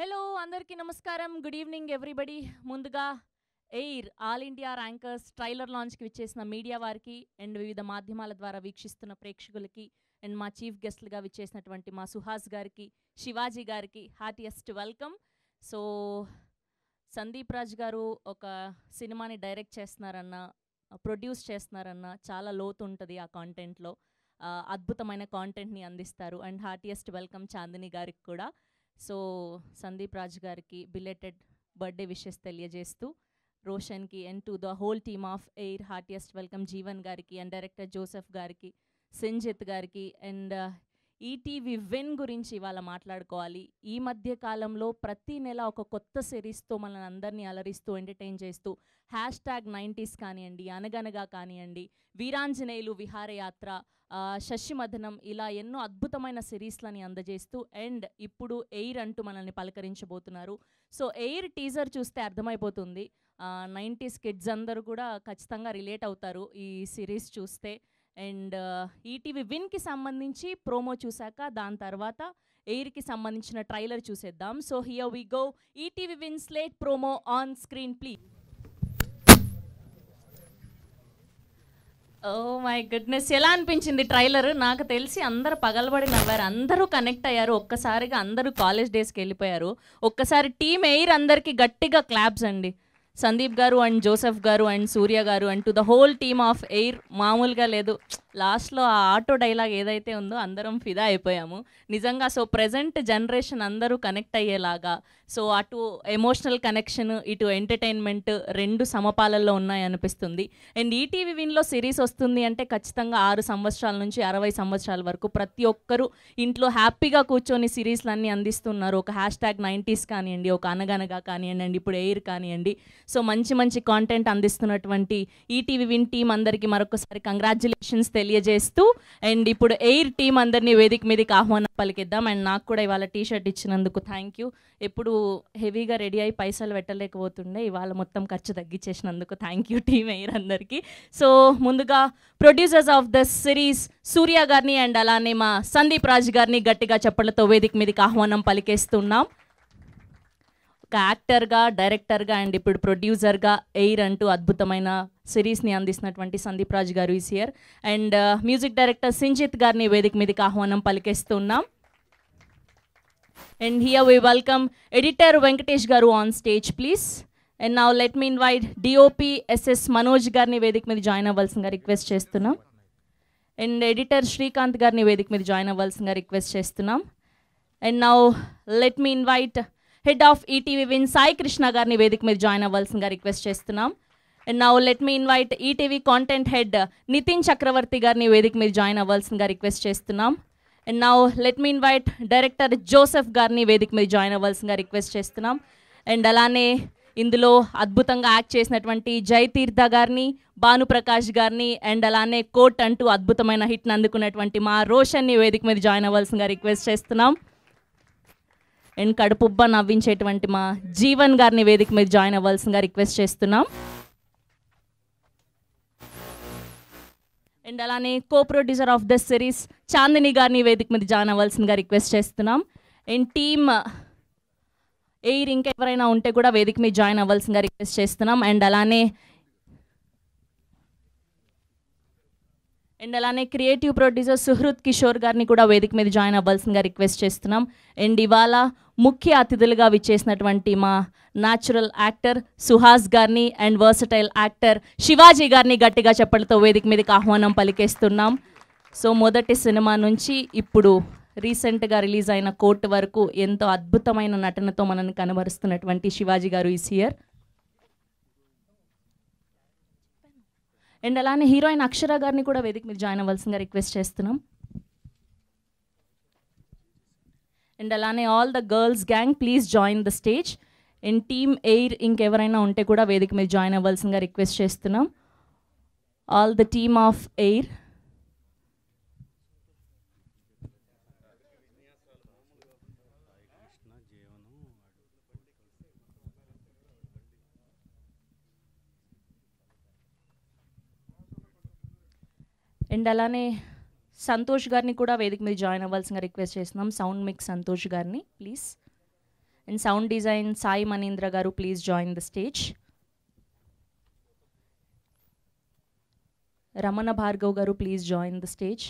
Hello అందరికీ నమస్కారం. Good evening everybody. ముందుగా air all India rankers trailer లాంచ్కి విచ్చేసిన మీడియా వారికి అండ్ వివిధ మాధ్యమాల ద్వారా వీక్షిస్తున్న ప్రేక్షకులకి అండ్ మా చీఫ్ గెస్ట్లుగా విచ్చేసినటువంటి మా సుహాస్ గారికి, శివాజీ గారికి heartiest welcome. So Sandeep Raj గారు ఒక సినిమాని డైరెక్ట్ చేస్తున్నారన్న, ప్రొడ్యూస్ చేస్తున్నారన్న చాలా లోతు ఉంటుంది ఆ కాంటెంట్లో. అద్భుతమైన కాంటెంట్ని అందిస్తారు. అండ్ హార్టియెస్ట్ వెల్కమ్ చాందిని గారికి కూడా. సో సందీప్ రాజ్ గారికి బిలేటెడ్ బర్త్డే విషెస్ తెలియజేస్తూ, రోషన్కి and to the whole team of Air heartiest welcome. Jeevan గారికి అండ్ డైరెక్టర్ జోసెఫ్ గారికి, సింజిత్ గారికి అండ్ ఈటీవీ విన్ గురించి ఇవాళ మాట్లాడుకోవాలి. ఈ మధ్య కాలంలో ప్రతి నెల ఒక కొత్త సిరీస్తో మనల్ని అందరినీ అలరిస్తూ ఎంటర్టైన్ చేస్తూ #90s కానివ్వండి, అనగనగా కానివ్వండి, వీరాంజనేయులు, విహారయాత్ర, శశిమధనం, ఇలా ఎన్నో అద్భుతమైన సిరీస్లని అందజేస్తూ అండ్ ఇప్పుడు ఎయిర్ అంటూ మనల్ని పలకరించబోతున్నారు. సో ఎయిర్ టీజర్ చూస్తే అర్థమైపోతుంది, 90s కిడ్స్ అందరూ కూడా ఖచ్చితంగా రిలేట్ అవుతారు ఈ సిరీస్ చూస్తే. అండ్ ఈటీవీ విన్కి సంబంధించి ప్రోమో చూశాక దాని తర్వాత ఎయిర్కి సంబంధించిన ట్రైలర్ చూసేద్దాం. So here we go. ETV Win slate promo on screen please. Oh my goodness, ఎలా అనిపించింది ట్రైలర్? నాకు తెలిసి అందరూ పగలబడి నవ్వారు, అందరూ కనెక్ట్ అయ్యారు, ఒక్కసారిగా అందరూ కాలేజ్ డేస్కి వెళ్ళిపోయారు. ఒక్కసారి టీమ్ ఎయిర్ అందరికీ గట్టిగా క్లాప్స్ అండి. సందీప్ గారు అండ్ జోసెఫ్ గారు అండ్ సూర్య గారు and to the whole team of air మామూలుగా లేదు. లాస్ట్లో ఆ ఆటో డైలాగ్ ఏదైతే ఉందో అందరం ఫిదా అయిపోయాము నిజంగా. సో ప్రజెంట్ జనరేషన్ అందరూ కనెక్ట్ అయ్యేలాగా, సో అటు ఎమోషనల్ కనెక్షన్, ఇటు ఎంటర్టైన్మెంట్ రెండు సమపాలల్లో ఉన్నాయి అనిపిస్తుంది. అండ్ ఈటీవీ విన్లో సిరీస్ వస్తుంది అంటే ఖచ్చితంగా 6 సంవత్సరాల నుంచి 60 సంవత్సరాల వరకు ప్రతి ఒక్కరూ ఇంట్లో హ్యాపీగా కూర్చొని సిరీస్లన్నీ అందిస్తున్నారు. ఒక #90s కానివ్వండి, ఒక అనగనగా కానివ్వండి, అండ్ ఇప్పుడు ఎయిర్ కానివ్వండి. సో మంచి మంచి కాంటెంట్ అందిస్తున్నటువంటి ఈటీవీ విన్ టీం అందరికీ మరొకసారి కంగ్రాచులేషన్స్ తెలియజేస్తూ, అండ్ ఇప్పుడు ఎయిర్ టీం అందరినీ వేదిక మీదకి ఆహ్వానం పలికిద్దాం. అండ్ నాకు కూడా ఇవాళ టీషర్ట్ ఇచ్చినందుకు థ్యాంక్ యూ. ఎప్పుడు హెవీగా రెడీ అయ్యి పైసలు పెట్టలేకపోతుండే, ఇవాళ మొత్తం ఖర్చు తగ్గించేసినందుకు థ్యాంక్ యూ టీమ్ ఎయిర్ అందరికీ. సో ముందుగా ప్రొడ్యూసర్స్ ఆఫ్ ద సిరీస్ సూర్య గారిని అండ్ అలానే మా సందీప్ రాజ్ గారిని గట్టిగా చప్పట్లతో వేదిక మీదకి ఆహ్వానం పలికేస్తున్నాం. ఒక యాక్టర్గా, డైరెక్టర్గా అండ్ ఇప్పుడు ప్రొడ్యూసర్గా ఎయిర్ అంటూ అద్భుతమైన సిరీస్ని అందిస్తున్నటువంటి సందీప్ రాజ్ గారు is here. And music director Sinjith గారిని వేదిక మీదకి ఆహ్వానం పలికేస్తున్నాం. And here we welcome editor Venkatesh గారు on stage please. And now let me invite DOP SS Manoj గారిని వేదిక మీద జాయిన్ అవ్వాల్సిందిగా రిక్వెస్ట్ చేస్తున్నాం. అండ్ ఎడిటర్ శ్రీకాంత్ గారిని వేదిక మీద జాయిన్ అవ్వాల్సిందిగా రిక్వెస్ట్ చేస్తున్నాం. And now let me invite head of ETV Win Sai Krishna గారిని వేదిక మీద జాయిన్ అవ్వాల్సిందిగా రిక్వెస్ట్ చేస్తున్నాం. And now let me invite ETV content head Nitin Chakravarthy గారిని వేదిక మీద జాయిన్ అవ్వాల్సిందిగా రిక్వెస్ట్ చేస్తున్నాం. And now let me invite director Joseph గారిని వేదిక మీద జాయిన్ అవ్వాల్సిందిగా రిక్వెస్ట్ చేస్తున్నాం. అండ్ అలానే ఇందులో అద్భుతంగా యాక్ట్ చేసినటువంటి జయతీర్థ గారిని, భానుప్రకాష్ గారిని అండ్ అలానే కోట్ అంటూ అద్భుతమైన హిట్ని అందుకున్నటువంటి మా రోషన్ని వేదిక మీద జాయిన్ అవ్వాల్సిందిగా రిక్వెస్ట్ చేస్తున్నాం. అండ్ కడుపుబ్బ నవ్వించేటువంటి మా జీవన్ గారిని వేదిక మీద జాయిన్ అవ్వాల్సిందిగా రిక్వెస్ట్ చేస్తున్నాం. అండ్ అలానే co producer of the series Chandini గారిని వేదిక మీద జాయిన్ అవ్వాల్సిందిగా రిక్వెస్ట్ చేస్తున్నాం. అండ్ టీమ్ ఎయిర్ ఇంకెవరైనా ఉంటే కూడా వేదిక మీద జాయిన్ అవ్వాల్సిందిగా రిక్వెస్ట్ చేస్తున్నాం. అండ్ అలానే క్రియేటివ్ ప్రొడ్యూసర్ సుహృత్ కిషోర్ గారిని కూడా వేదిక మీద జాయిన్ అవ్వాల్సిందిగా రిక్వెస్ట్ చేస్తున్నాం. అండ్ ఇవాళ ముఖ్య అతిథులుగా విచ్చేసినటువంటి మా న్యాచురల్ యాక్టర్ సుహాస్ గారిని అండ్ వర్సటైల్ యాక్టర్ శివాజీ గారిని గట్టిగా చెప్పలతో వేదిక మీదకి ఆహ్వానం పలికేస్తున్నాం. సో మొదటి సినిమా నుంచి ఇప్పుడు రీసెంట్గా రిలీజ్ అయిన కోర్టు వరకు ఎంతో అద్భుతమైన నటనతో మనల్ని కనబరుస్తున్నటువంటి శివాజీ గారు ఈస్ హియర్. అండ్ అలానే హీరోయిన్ అక్షర గారిని కూడా వేదిక మీద జాయిన్ అవ్వాల్సిందిగా రిక్వెస్ట్ చేస్తున్నాం. అండ్ అలానే all the girls gang please join the stage. And team Air ఇంకెవరైనా ఉంటే కూడా వేదిక మీద జాయిన్ అవ్వాల్సిందిగా రిక్వెస్ట్ చేస్తున్నాం. All the team of air. And అలానే సంతోష్ గారిని కూడా వేదిక మీద జాయిన్ అవ్వాల్సిందిగా రిక్వెస్ట్ చేస్తున్నాం. సౌండ్ మిక్స్ సంతోష్ గారిని please. And sound design Sai Manindra గారు, please join the stage. Ramana Bhargav గారు, please join the stage.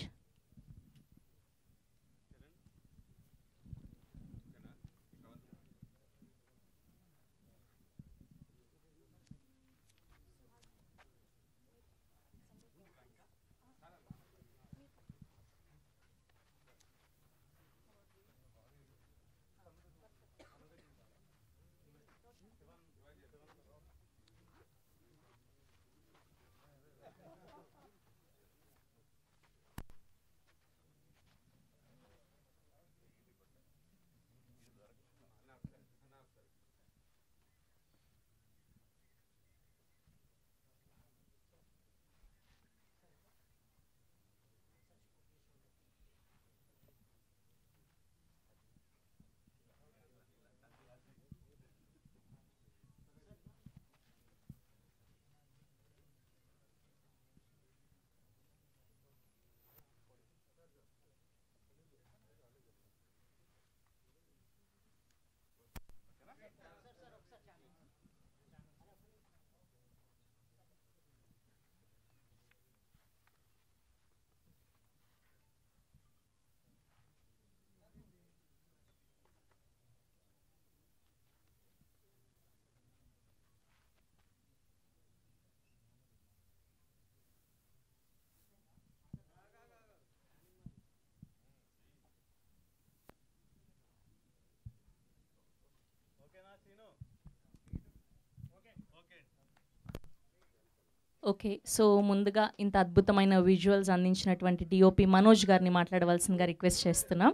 Okay, so ముందుగా ఇంత అద్భుతమైన విజువల్స్ అందించినటువంటి డిఓపి మనోజ్ గారిని మాట్లాడవలసిందిగా రిక్వెస్ట్ చేస్తున్నాం.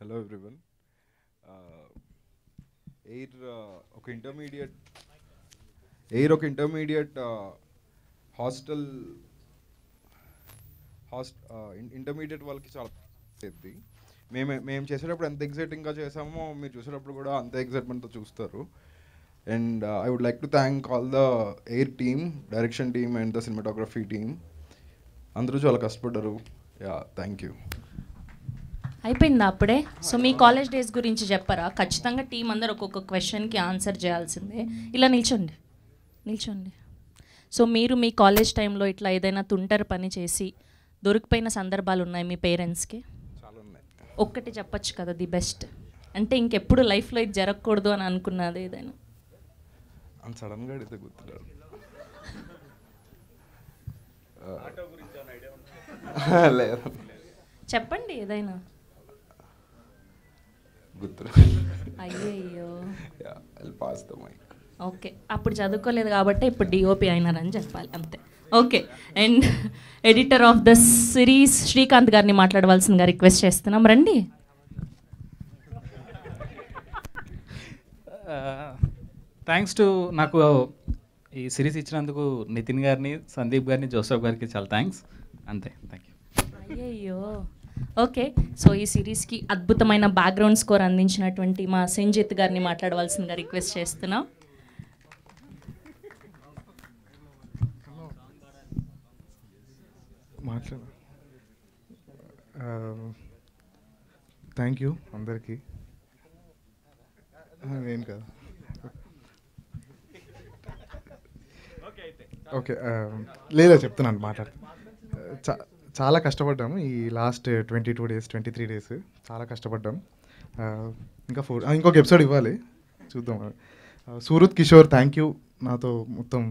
Hello everyone. ఎయిర్ ఒక ఇంటర్మీడియట్ హాస్టల్ ఇంటర్మీడియట్ వాళ్ళకి చాలా ఇది. మేము చేసేటప్పుడు ఎంత ఎగ్జైటింగ్గా చేసామో మీరు చూసేటప్పుడు కూడా అంత ఎగ్జైట్మెంట్తో చూస్తారు. And I would like to thank all the Air team, direction team and the cinematography team. అందరూ చాలా కష్టపడ్డారు. Yeah, thank you. అయిపోయిందా అప్పుడే? సో మీ కాలేజ్ డేస్ గురించి చెప్పరా? ఖచ్చితంగా టీం అందరు ఒక్కొక్క క్వశ్చన్కి ఆన్సర్ చేయాల్సిందే. ఇలా నిల్చోండి. సో మీరు మీ కాలేజ్ టైంలో ఇట్లా ఏదైనా తుంటరి పని చేసి దొరికిపోయిన సందర్భాలు ఉన్నాయి మీ పేరెంట్స్కి? ఒక్కటి చెప్పచ్చు కదా, ది బెస్ట్ అంటే ఇంకెప్పుడు లైఫ్లో ఇది జరగకూడదు అని అనుకున్నది ఏదైనా? సడన్గా అడిగితే గుర్తురాదు. చెప్పండి ఏదైనా. అయ్యయ్యో. ఓకే, అప్పుడు చదువుకోలేదు కాబట్టి ఇప్పుడు డిఓపి అయినారని చెప్పాలి అంతే. Okay, and editor of the series Srikanth గారిని మాట్లాడవలసిందిగా రిక్వెస్ట్ చేస్తున్నాం. రండి. థ్యాంక్స్ టు నాకు ఈ సిరీస్ ఇచ్చినందుకు నితిన్ గారిని, సందీప్ గారిని, జోసఫ్ గారికి చాలా థ్యాంక్స్. అంతే, థ్యాంక్ యూ. అయ్యయ్యో. ఓకే, సో ఈ సిరీస్కి అద్భుతమైన బ్యాక్గ్రౌండ్ స్కోర్ అందించినటువంటి మా సంజిత్ గారిని మాట్లాడవలసిందిగా రిక్వెస్ట్ చేస్తున్నాం. థ్యాంక్ యూ అందరికీ. నేను కదా. ఓకే, లేదా చెప్తున్నాను మాట్లాడుతూ. చాలా కష్టపడ్డాము ఈ లాస్ట్ 22 days 23 days చాలా కష్టపడ్డాం. ఇంకా ఇంకొక ఎపిసోడ్ ఇవ్వాలి, చూద్దాం. సూరత్ కిషోర్ థ్యాంక్ యూ, నాతో మొత్తం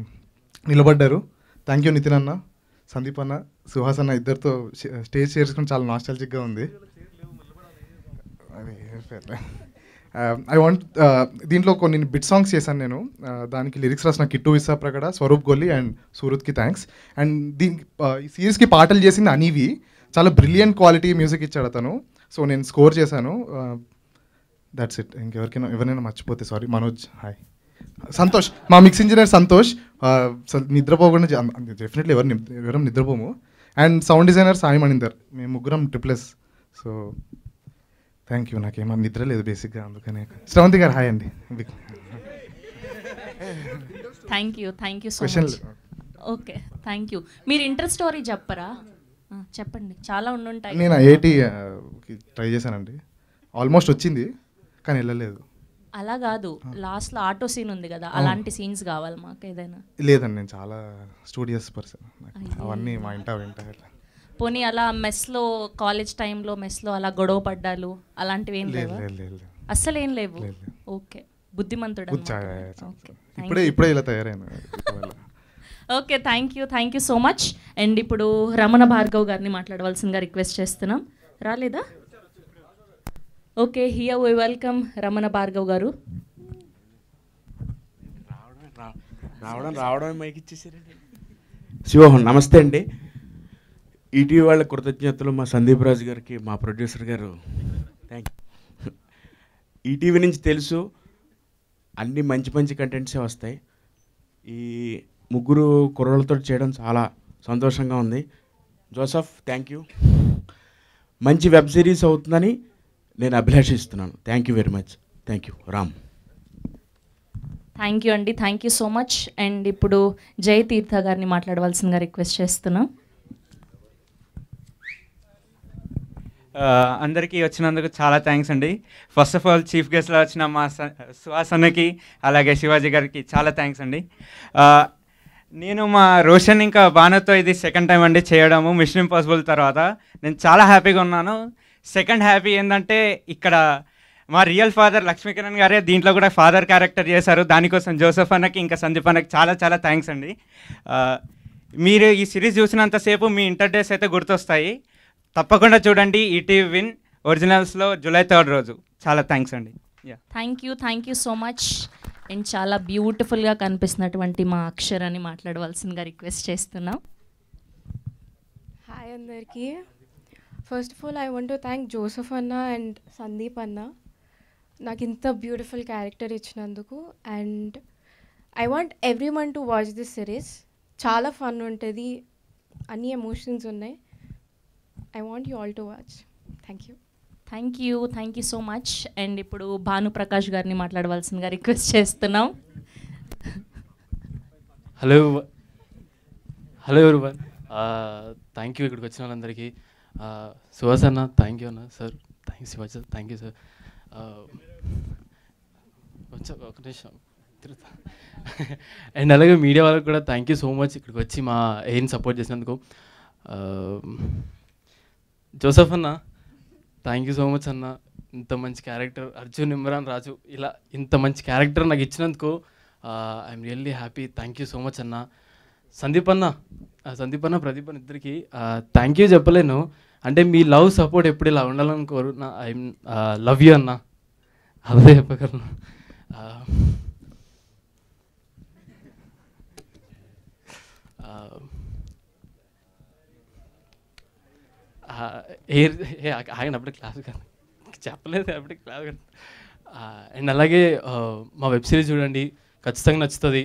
నిలబడ్డారు. థ్యాంక్ యూ నితిన్ అన్న, సందీప్ అన్న, సుహాస్ అన్న, ఇద్దరితో స్టేజ్ చేసుకుని చాలా నాస్టాలజిక్గా ఉంది. ఐ వాంట్ దీంట్లో కొన్ని బిట్ సాంగ్స్ చేశాను నేను. దానికి లిరిక్స్ రాసిన కిట్టు విసా ప్రగడ, స్వరూప్ గొల్లి అండ్ సూరత్కి థ్యాంక్స్. అండ్ దీనికి ఈ సిరీస్కి పాటలు చేసింది అనీవి. చాలా బ్రిలియంట్ క్వాలిటీ మ్యూజిక్ ఇచ్చాడు అతను. సో నేను స్కోర్ చేశాను. That's it. ఎవరైనా మర్చిపోతే సారీ. మనోజ్ హాయ్. సంతోష్, మా మిక్స్ ఇంజనీర్ సంతోష్. నిద్రపోకుండా డెఫినెట్లీ ఎవరం నిద్రపోము. And sound designer Sai Maninder. మేము ముగ్గురం ట్రిప్లెస్. So thank you. నాకేమో నిద్ర లేదు బేసిక్గా, అందుకనే. శ్రవంతి గారు హాయ్ అండి. Thank you so much. Okay, thank you. మీరు ఇంటర్ స్టోరీ చెప్పరా? చెప్పండి, చాలా ఉండుంటాయి. నేను ఐఐటికి ట్రై చేశానండి, ఆల్మోస్ట్ వచ్చింది కానీ వెళ్ళలేదు. అలా కాదు, లాస్ట్లో ఆటో సీన్ ఉంది కదా, అలాంటి సీన్స్ కావాలి మాకు ఏదైనా. లేదండి, నేను చాలా స్టూడియస్ పర్సన్, అవన్నీ మా ఇంట పోనీ అలా మెస్లో, కాలేజ్ టైంలో మెస్లో అలా గొడవ పడ్డాలు అలాంటివి ఏం లేవు? అస్సలు ఏం లేవు. ఓకే, బుద్ధిమంతుడు. ఇప్పుడే ఇలా తయారైన. Okay, thank you so much. And ఇప్పుడు రమణ భార్గవ్ గారిని మాట్లాడవలసిందిగా రిక్వెస్ట్ చేస్తున్నాం. రాలేదా? Okay, here we welcome Ramana Bhargav గారు. రావడం మైక్ ఇచ్చేసారండి. శివోహన్ నమస్తే అండి. ఈటీవీ వాళ్ళ కృతజ్ఞతలు మా సందీప్ రాజు గారికి, మా ప్రొడ్యూసర్ గారు. Thank you. ఈటీవీ నుంచి తెలుసు అన్ని మంచి మంచి కంటెంట్సే వస్తాయి. ఈ ముగ్గురు కుర్రలతో చేయడం చాలా సంతోషంగా ఉంది. Joseph thank you. మంచి వెబ్ సిరీస్ అవుతుందని నేను అభిలాషిస్తున్నాను. Thank you very much. Thank you. Ram. Thank you అండి, thank you so much. And ఇప్పుడు జయతీర్థ గారిని మాట్లాడవలసిందిగా రిక్వెస్ట్ చేస్తున్నాం. అందరికీ వచ్చినందుకు చాలా థ్యాంక్స్ అండి. ఫస్ట్ ఆఫ్ ఆల్ చీఫ్ గెస్ట్లో వచ్చిన మా సుహాస్ అన్నకి, అలాగే శివాజీ గారికి చాలా థ్యాంక్స్ అండి. నేను మా రోషన్ ఇంకా బాణతో ఇది సెకండ్ టైం అండి చేయడము మిషన్ ఇంపాసిబుల్ తర్వాత. నేను చాలా హ్యాపీగా ఉన్నాను. సెకండ్ హ్యాపీ ఏంటంటే ఇక్కడ మా రియల్ ఫాదర్ లక్ష్మీకిరణ్ గారే దీంట్లో కూడా ఫాదర్ క్యారెక్టర్ చేశారు. దానికోసం జోసెఫ్ అన్నకి ఇంకా సందీప్ అన్నకి చాలా చాలా థ్యాంక్స్ అండి. మీరు ఈ సిరీస్ చూసినంతసేపు మీ ఇంటర్ డేస్ అయితే గుర్తొస్తాయి. తప్పకుండా చూడండి ఈటీవీ విన్ ఒరిజినల్స్లో జూలై 3 రోజు. చాలా థ్యాంక్స్ అండి. Thank you so much. And చాలా బ్యూటిఫుల్గా కనిపిస్తున్నటువంటి మా అక్షరాన్ని మాట్లాడవలసిందిగా రిక్వెస్ట్ చేస్తున్నాం. హాయ్ అందరికీ. First of all I want to thank Joseph అన్న అండ్ సందీప్ అన్న నాకు ఇంత బ్యూటిఫుల్ క్యారెక్టర్ ఇచ్చినందుకు. And I want every one to watch this series. చాలా ఫన్ ఉంటుంది, అన్ని ఎమోషన్స్ ఉన్నాయి. I want you all to watch. Thank you so much. And ఇప్పుడు భానుప్రకాష్ గారిని మాట్లాడవలసిందిగా రిక్వెస్ట్ చేస్తున్నాం. హలో ఎవరివన్, థ్యాంక్ యూ ఇక్కడికి వచ్చిన వాళ్ళందరికీ. సుహాస్ అన్న థ్యాంక్ యూ అన్న. Sir thank you. Shivaji sir thank you sir. ఒక నిమిషం తిరుగుతా. అండ్ అలాగే మీడియా వాళ్ళకి కూడా థ్యాంక్ యూ సో మచ్ ఇక్కడికి వచ్చి మా ఎయిర్ని సపోర్ట్ చేసినందుకు. జోసెఫ్ అన్న థ్యాంక్ యూ సో మచ్ అన్న. ఇంత మంచి క్యారెక్టర్, అర్జున్, ఇమ్రాన్, రాజు, ఇలా ఇంత మంచి క్యారెక్టర్ నాకు ఇచ్చినందుకు I'm really happy. Thank you so much అన్న. సందీప్ అన్న, ప్రదీప్ అన్న ఇద్దరికి థ్యాంక్ యూ చెప్పలేను. అంటే మీ లవ్ సపోర్ట్ ఎప్పుడు ఇలా ఉండాలనుకోరు. ఐఎమ్ లవ్ యూ అన్న, అదే చెప్పగలను. ఆయన అప్పుడే క్లాస్ కాదు చెప్పలేదు, అప్పుడే క్లాస్ కాదు. అండ్ అలాగే మా వెబ్ సిరీస్ చూడండి, ఖచ్చితంగా నచ్చుతుంది.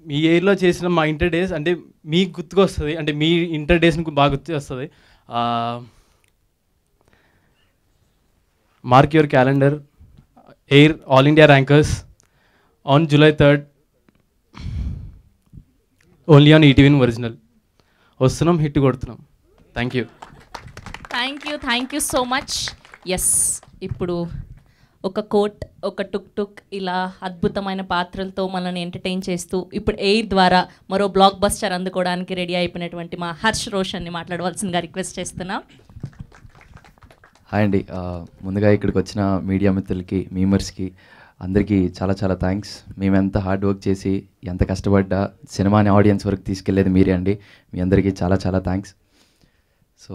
మీ ఇయర్లో చేసిన మా ఇంటర్ డేస్ అంటే మీకు గుర్తుకు వస్తుంది, అంటే మీ ఇంటర్ డేస్ని బాగా గుర్తు వస్తుంది. Mark your calendar, Air all India Rankers on July 3rd only on ETV original. వస్తున్నాం, హిట్ కొడుతున్నాం. Thank you so much. Yes, ఇప్పుడు ఒక కోట్, ఒక టుక్ టుక్, ఇలా అద్భుతమైన పాత్రలతో మనల్ని ఎంటర్టైన్ చేస్తూ ఇప్పుడు ఎయిర్ ద్వారా మరో బ్లాక్ బస్టర్ అందుకోవడానికి రెడీ అయిపోయినటువంటి మా హర్ష్ రోషన్ని మాట్లాడవలసిందిగా రిక్వెస్ట్ చేస్తున్నాం. హాయ్ అండి, ముందుగా ఇక్కడికి వచ్చిన మీడియా మిత్రులకి, మీమర్స్కి అందరికీ చాలా చాలా థ్యాంక్స్. మేము ఎంత హార్డ్ వర్క్ చేసి ఎంత కష్టపడ్డా సినిమాని ఆడియన్స్ వరకు తీసుకెళ్లేది మీరే అండి. మీ అందరికీ చాలా చాలా థ్యాంక్స్. సో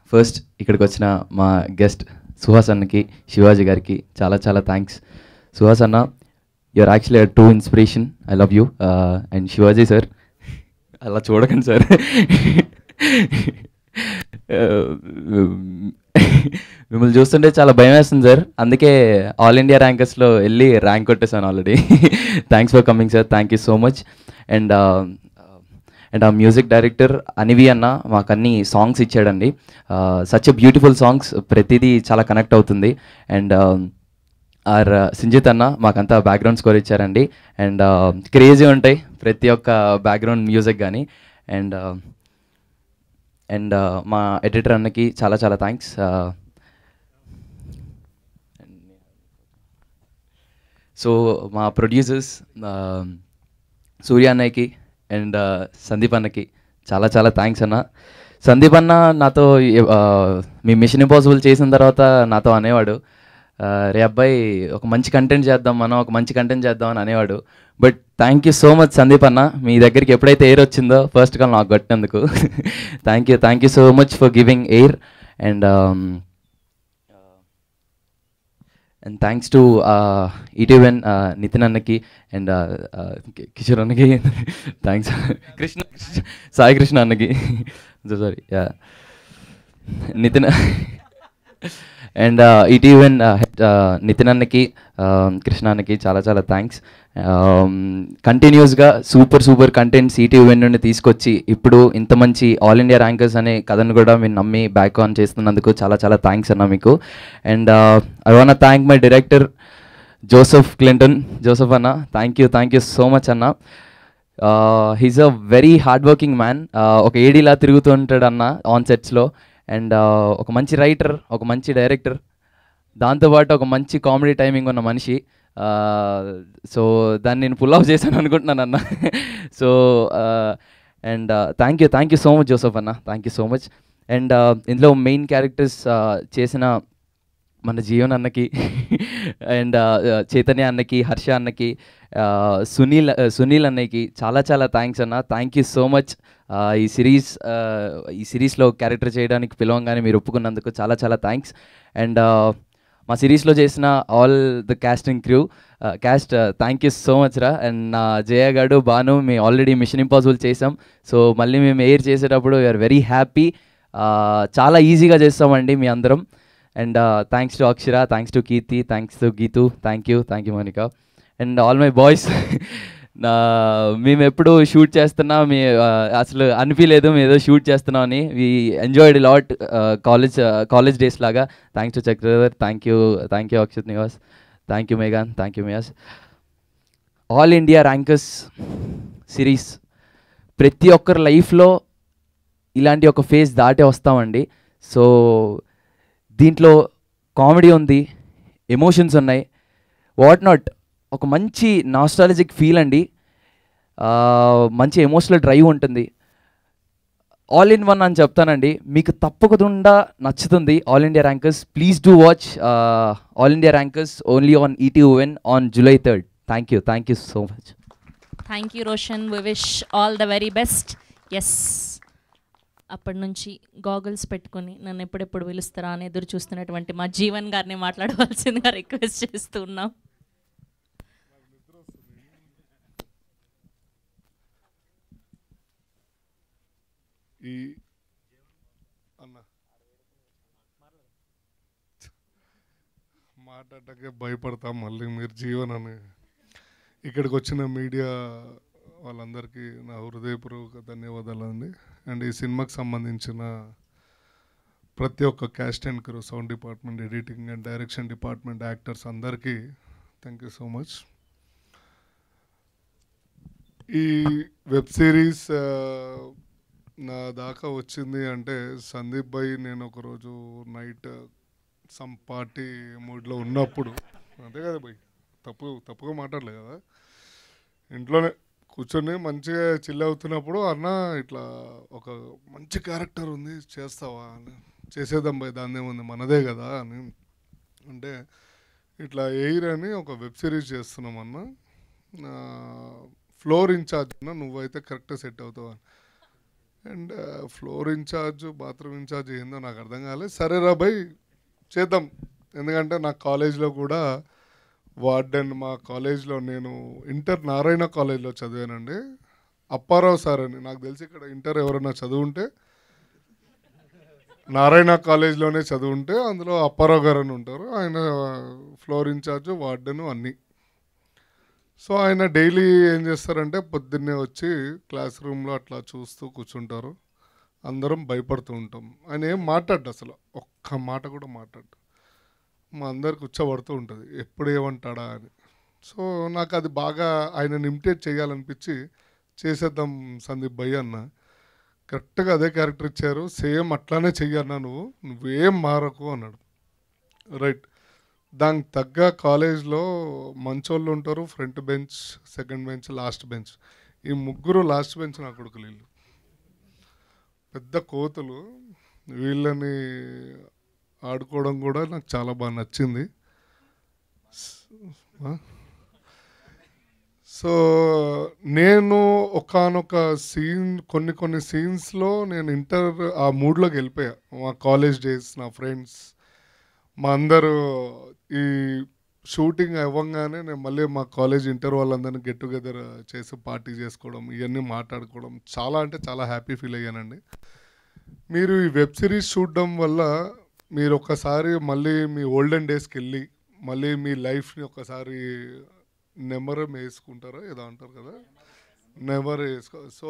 ఫస్ట్ ఇక్కడికి వచ్చిన మా గెస్ట్ సుహాస్ అన్నకి, శివాజీ గారికి చాలా చాలా థ్యాంక్స్. సుహాస్ అన్న, you're actually a true inspiration. I love you. And Shivaji sir, అలా చూడకండి సార్, మిమ్మల్ని చూస్తుంటే చాలా భయం వేస్తుంది సార్. అందుకే ఆల్ ఇండియా ర్యాంకర్స్లో వెళ్ళి ర్యాంక్ కొట్టేసాను already. Thanks for coming sir, thank you so much. And ఆ మ్యూజిక్ డైరెక్టర్ అనివి అన్న మాకు అన్ని సాంగ్స్ ఇచ్చాడండి. సచ్ ఎ బ్యూటిఫుల్ సాంగ్స్, ప్రతిదీ చాలా కనెక్ట్ అవుతుంది. అండ్ ఆర్ సింజిత్ అన్న మాకంతా బ్యాక్గ్రౌండ్ స్కోర్ ఇచ్చారండి. అండ్ క్రేజీ ఉంటాయి ప్రతి ఒక్క బ్యాక్గ్రౌండ్ మ్యూజిక్ కానీ. అండ్ అండ్ మా ఎడిటర్ అన్నకి చాలా చాలా థ్యాంక్స్. సో మా ప్రొడ్యూసర్స్ సూర్య అన్నయ్యకి అండ్ సందీప్ అన్నకి చాలా చాలా థ్యాంక్స్ అన్న. సందీప్ అన్న నాతో మీ మిషన్ ఇంపాసిబుల్ చేసిన తర్వాత నాతో అనేవాడు, రే అబ్బాయి ఒక మంచి కంటెంట్ చేద్దాం మనం, ఒక మంచి కంటెంట్ చేద్దాం అని అనేవాడు. But thank you so much Sandeep అన్న, మీ దగ్గరికి ఎప్పుడైతే ఎయిర్ వచ్చిందో ఫస్ట్ కాల్ నాకు కొట్టినందుకు thank you so much for giving Air. And thanks to ETV Win Nitin అన్నకి అండ్ కిషోర్ అన్నకి థ్యాంక్స్. సాయి కృష్ణ అన్నకి sorry Nitin and ETV Win Nitin అన్నకి కృష్ణ అన్నకి చాలా చాలా థ్యాంక్స్. కంటిన్యూస్గా సూపర్ కంటెంట్స్ ఈటీవెన్ నుండి తీసుకొచ్చి ఇప్పుడు ఇంత మంచి ఆల్ ఇండియా ర్యాంకర్స్ అనే కథను కూడా మీరు నమ్మి బ్యాక్ ఆన్ చేస్తున్నందుకు చాలా చాలా థ్యాంక్స్ అన్న మీకు. And I want thank my director Joseph Clinton. Joseph అన్న థ్యాంక్ యూ సో మచ్ అన్న. He's a very hard working man. ఒక ఏడీలా తిరుగుతూ ఉంటాడు అన్న ఆన్ సెట్స్లో. అండ్ ఒక మంచి రైటర్, ఒక మంచి డైరెక్టర్, దాంతోపాటు ఒక మంచి కామెడీ టైమింగ్ ఉన్న మనిషి. సో దాన్ని నేను పుల్ ఆఫ్ చేశాను అనుకుంటున్నాను అన్న. So and thank you so much Joseph అన్న, thank you so much. And ఇందులో మెయిన్ క్యారెక్టర్స్ చేసిన మన జీవన్ అన్నకి అండ్ చైతన్య అన్నకి, హర్ష అన్నకి, సునీల్ అన్నకి చాలా చాలా థ్యాంక్స్ అన్న. Thank you so much. ఈ సిరీస్లో క్యారెక్టర్ చేయడానికి పిలవంగానే మీరు ఒప్పుకున్నందుకు చాలా చాలా థ్యాంక్స్. అండ్ మా సిరీస్లో చేసిన all the casting crew cast thank you so much రా. అండ్ నా జయ గారు, భాను, మేము ఆల్రెడీ మిషన్ ఇంపాసిబుల్ చేసాం. సో మళ్ళీ మేము ఎయిర్ చేసేటప్పుడు వీఆర్ వెరీ హ్యాపీ. చాలా ఈజీగా చేస్తామండి మీ అందరం. And thanks to Akshara, thanks to Keerthi, thanks to Geethu, thank you Monica and all my boys. మేము ఎప్పుడు షూట్ చేస్తున్నా అసలు అనిపించలేదు మేము ఏదో షూట్ చేస్తున్నామని. We enjoyed lot college days లాగా. Thanks to Chakradhar, thank you Akshith Nivas, thank you మేఘాన్, థ్యాంక్ యూ మియాస్. ఆల్ ఇండియా ర్యాంకర్స్ సిరీస్ ప్రతి ఒక్కరి లైఫ్లో ఇలాంటి ఒక ఫేజ్ దాటే వస్తామండి. సో దీంట్లో కామెడీ ఉంది, ఎమోషన్స్ ఉన్నాయి, వాట్ నాట్, ఒక మంచి నాస్టాలజిక్ ఫీల్ అండి, మంచి ఎమోషనల్ డ్రైవ్ ఉంటుంది. ఆల్ ఇన్ వన్ అని చెప్తానండి, మీకు తప్పకుండా నచ్చుతుంది All India Rankers. Please do watch All India Rankers only on ETON on July 3rd. Thank you so much. Thank you Roshan, we wish all the very best. Yes, అప్పటి నుంచి goggles పెట్టుకొని నన్ను ఎప్పుడెప్పుడు పిలుస్తారా అని ఎదురు చూస్తున్నటువంటి మా జీవన్ గారిని మాట్లాడవలసిందిగా రిక్వెస్ట్ చేస్తూ ఉన్నాం. ఈ అన్న మాట్లాడటానికి భయపడతాం మళ్ళీ మీరు జీవన్ అని. ఇక్కడికి వచ్చిన మీడియా వాళ్ళందరికీ నా హృదయపూర్వక ధన్యవాదాలు అండి. అండ్ ఈ సినిమాకి సంబంధించిన ప్రతి ఒక్క caste and crew, sound department, editing and direction department, actors అందరికీ థ్యాంక్ యూ సో మచ్. ఈ వెబ్ సిరీస్ నా దాకా వచ్చింది అంటే సందీప్ భాయ్ నేను ఒకరోజు నైట్ సమ్ పార్టీ మూడ్లో ఉన్నప్పుడు, అంతే కదా భాయ్, తప్పుగా మాట్లాడలేదు కదా, ఇంట్లోనే కూర్చొని మంచిగా చిల్ అవుతున్నప్పుడు అన్న ఇట్లా ఒక మంచి క్యారెక్టర్ ఉంది చేస్తావా అని, చేసేద్దాం భాయ్ దాన్ని ఏముంది మనదే కదా అని అంటే, ఇట్లా ఎయిర్ అని ఒక వెబ్ సిరీస్ చేస్తున్నాం అన్న, ఫ్లోర్ ఇన్ఛార్జ్ అన్న నువ్వైతే కరెక్ట్గా సెట్ అవుతావు అని. And floor incharge, bathroom incharge ఏందో నాకు అర్థం కాలేదు. సరే రా భాయ్ చేద్దాం, ఎందుకంటే నా కాలేజ్లో కూడా వార్డెన్, మా కాలేజ్లో నేను ఇంటర్ నారాయణ కాలేజ్లో చదివానండి, అప్పారావు సార్ అని, నాకు తెలిసి ఇక్కడ ఇంటర్ ఎవరైనా చదువుంటే నారాయణ కాలేజ్లోనే చదువుంటే అందులో అప్పారావు గారు అని ఉంటారు, ఆయన ఫ్లోర్ ఇన్ఛార్జ్, వార్డెను అన్నీ. సో ఆయన డైలీ ఏం చేస్తారంటే పొద్దున్నే వచ్చి క్లాస్ రూమ్లో అట్లా చూస్తూ కూర్చుంటారు, అందరం భయపడుతూ ఉంటాం. ఆయన ఏం మాట్లాడు, అసలు ఒక్క మాట కూడా మాట్లాడు, మా అందరికి కూర్చోబడుతూ ఉంటుంది ఎప్పుడు ఏమంటాడా అని. సో నాకు అది బాగా ఆయనని ఇమిటేట్ చేయాలనిపించి చేసేద్దాం సందీప్ భయ్ అన్న. కరెక్ట్గా అదే క్యారెక్టర్ ఇచ్చారు, సేమ్ అట్లానే చెయ్యన్నా నువ్వేం మారకు అన్నాడు. రైట్, దానికి తగ్గ కాలేజ్లో మంచోళ్ళు ఉంటారు, front bench, second bench, last bench. ఈ ముగ్గురు లాస్ట్ బెంచ్ నా కొడుకులు, వీళ్ళు పెద్ద కోతులు. వీళ్ళని ఆడుకోవడం కూడా నాకు చాలా బాగా నచ్చింది. సో నేను ఒకానొక సీన్, కొన్ని సీన్స్లో నేను ఆ మూడ్లోకి వెళ్ళిపోయా. మా కాలేజ్ డేస్, నా ఫ్రెండ్స్, మా అందరూ ఈ షూటింగ్ అవ్వగానే నేను మళ్ళీ మా కాలేజ్ వాళ్ళందరినీ గెట్ టుగెదర్ చేసి పార్టీ చేసుకోవడం, ఇవన్నీ మాట్లాడుకోవడం చాలా అంటే చాలా హ్యాపీ ఫీల్ అయ్యానండి. మీరు ఈ వెబ్ సిరీస్ చూడడం వల్ల మీరు ఒకసారి మళ్ళీ మీ ఓల్డెన్ డేస్కి వెళ్ళి మళ్ళీ మీ లైఫ్ని ఒకసారి నెమరు వేసుకుంటారా ఏదో అంటారు కదా, నెమరు వేసుకో. సో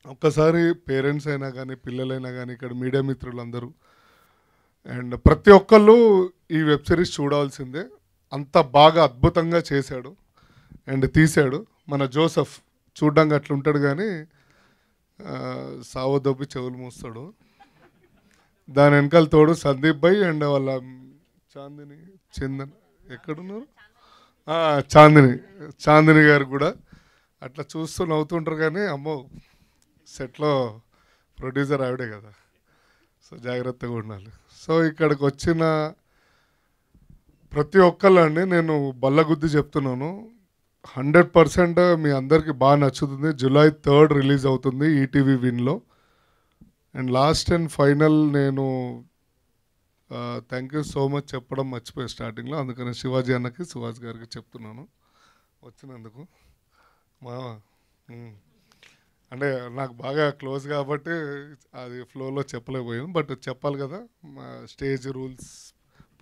ఒక్కసారి పేరెంట్స్ అయినా కానీ పిల్లలైనా కానీ ఇక్కడ మీడియా మిత్రులందరూ అండ్ ప్రతి ఒక్కళ్ళు ఈ వెబ్ సిరీస్ చూడాల్సిందే. అంత బాగా అద్భుతంగా చేశాడు అండ్ తీశాడు మన జోసెఫ్. చూడ్డానికి అట్లా ఉంటాడు కానీ సావదొబ్బి చెవులు మూస్తాడు. దాని వెనకాల తోడు సందీప్ భాయ్ అండ్ వాళ్ళ చందన్ ఎక్కడున్నారు, చాందిని గారు కూడా అట్లా చూస్తూ నవ్వుతుంటారు. కానీ అమ్మో సెట్లో ప్రొడ్యూసర్ ఆవిడే కదా, సో జాగ్రత్తగా ఉండాలి. సో ఇక్కడికి వచ్చిన ప్రతి ఒక్కళ్ళండి నేను బల్లగుద్ది చెప్తున్నాను, 100% మీ అందరికీ బాగా నచ్చుతుంది. July 3rd రిలీజ్ అవుతుంది ఈటీవీ విన్లో. అండ్ లాస్ట్ అండ్ ఫైనల్ నేను థ్యాంక్ యూ సో మచ్ చెప్పడం మర్చిపోయాను స్టార్టింగ్లో, అందుకని శివాజీ అన్నకి, సుహాస్ గారికి చెప్తున్నాను వచ్చినందుకు. అంటే నాకు బాగా క్లోజ్ కాబట్టి అది ఫ్లోలో చెప్పలేకపోయాను, బట్ చెప్పాలి కదా, మా స్టేజ్ రూల్స్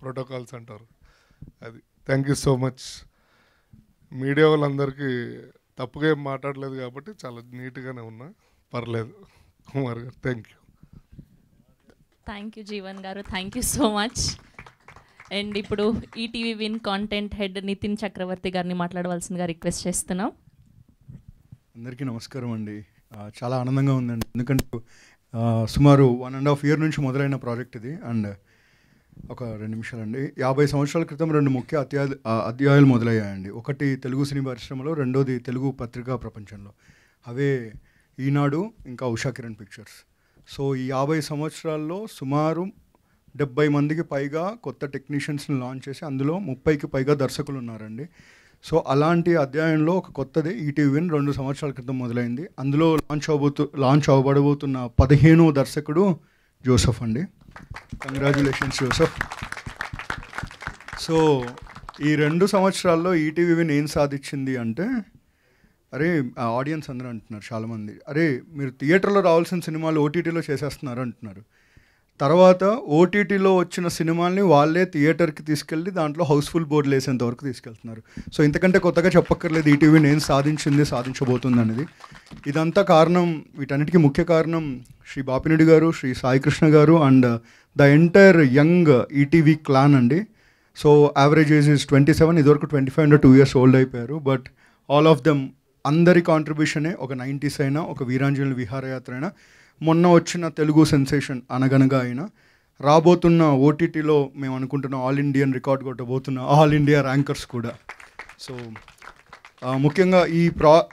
ప్రోటోకాల్స్ అంటారు అది. Thank you so much. Media వాళ్ళందరికీ తప్పుగా ఏం మాట్లాడలేదు కాబట్టి చాలా నీట్గానే ఉన్నా, పర్లేదు. కుమార్ గారు thank you. Thank you Jeevan గారు, thank you so much. And ఇప్పుడు ETV Win content head Nitin Chakravarthy గారిని మాట్లాడవలసిందిగా రిక్వెస్ట్ చేస్తున్నాం. అందరికీ నమస్కారం అండి. చాలా ఆనందంగా ఉందండి, ఎందుకంటే సుమారు 1.5 year నుంచి మొదలైన ప్రాజెక్ట్ ఇది. అండ్ ఒక 2 నిమిషాలండి. 50 సంవత్సరాల క్రితం 2 ముఖ్య అధ్యాయాలు మొదలయ్యాయండి. ఒకటి తెలుగు సినీ పరిశ్రమలో, రెండోది తెలుగు పత్రికా ప్రపంచంలో. అవే ఈనాడు, ఇంకా ఉషా కిరణ్ పిక్చర్స్. సో ఈ 50 సంవత్సరాల్లో సుమారు 70 మందికి పైగా కొత్త టెక్నీషియన్స్ని లాంచ్ చేసి అందులో 30కి పైగా దర్శకులు ఉన్నారండి. సో అలాంటి అధ్యాయంలో ఒక కొత్తది ఈటీవీ విన్ 2 సంవత్సరాల క్రితం మొదలైంది. అందులో లాంచ్ అవ్వబడబోతున్న 15వ దర్శకుడు జోసెఫ్ అండి. Congratulations Joseph. సో ఈ 2 సంవత్సరాల్లో ఈటీవీ విన్ ఏం సాధించింది అంటే, అరే ఆడియన్స్ అందరూ అంటున్నారు చాలామంది, అరే మీరు థియేటర్లో రావాల్సిన సినిమాలు ఓటీటీలో చేసేస్తున్నారు అంటున్నారు. తర్వాత ఓటీటీలో వచ్చిన సినిమాల్ని వాళ్ళే థియేటర్కి తీసుకెళ్ళి దాంట్లో హౌస్ఫుల్ బోర్డులు వేసేంత వరకు తీసుకెళ్తున్నారు. సో ఇంతకంటే కొత్తగా చెప్పక్కర్లేదు ఈటీవీ నేను సాధించబోతుంది అనేది. ఇదంతా కారణం, వీటన్నిటికీ ముఖ్య కారణం శ్రీ బాపిరెడ్డి గారు, శ్రీ సాయికృష్ణ గారు and the entire young ETV clan అండి. సో యావరేజ్ ఏజ్ ఇస్ 27, ఇదివరకు 25 అండ్ 2 years ఓల్డ్ అయిపోయారు. బట్ ఆల్ ఆఫ్ దెమ్ అందరి కాంట్రిబ్యూషనే, ఒక 90s అయినా, ఒక వీరాంజలి విహారయాత్ర అయినా, మొన్న వచ్చిన తెలుగు సెన్సేషన్ అనగనగా అయినా, రాబోతున్న ఓటీటీలో మేము అనుకుంటున్న ఆల్ ఇండియన్ రికార్డ్ కొట్టబోతున్న ఆల్ ఇండియా ర్యాంకర్స్ కూడా. సో ముఖ్యంగా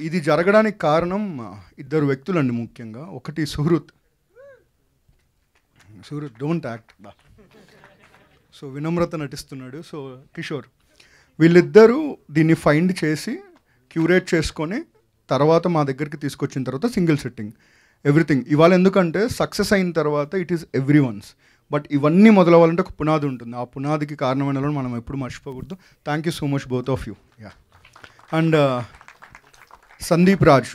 ఇది జరగడానికి కారణం 2 వ్యక్తులండి ముఖ్యంగా. ఒకటి సుహృత్ డోంట్ యాక్ట్, సో వినమ్రత నటిస్తున్నాడు. సో కిషోర్, వీళ్ళిద్దరూ దీన్ని ఫైండ్ చేసి క్యూరేట్ చేసుకొని తర్వాత మా దగ్గరికి తీసుకొచ్చిన తర్వాత సింగిల్ సెట్టింగ్ ఎవ్రీథింగ్ ఇవాళ. ఎందుకంటే సక్సెస్ అయిన తర్వాత it is every once, but ఇవన్నీ మొదలవ్వాలంటే ఒక పునాది ఉంటుంది. ఆ పునాదికి కారణమైన వాళ్ళని మనం ఎప్పుడు మర్చిపోకూడదు. Thank you so much both of you. Yeah. And Sandeep Raj,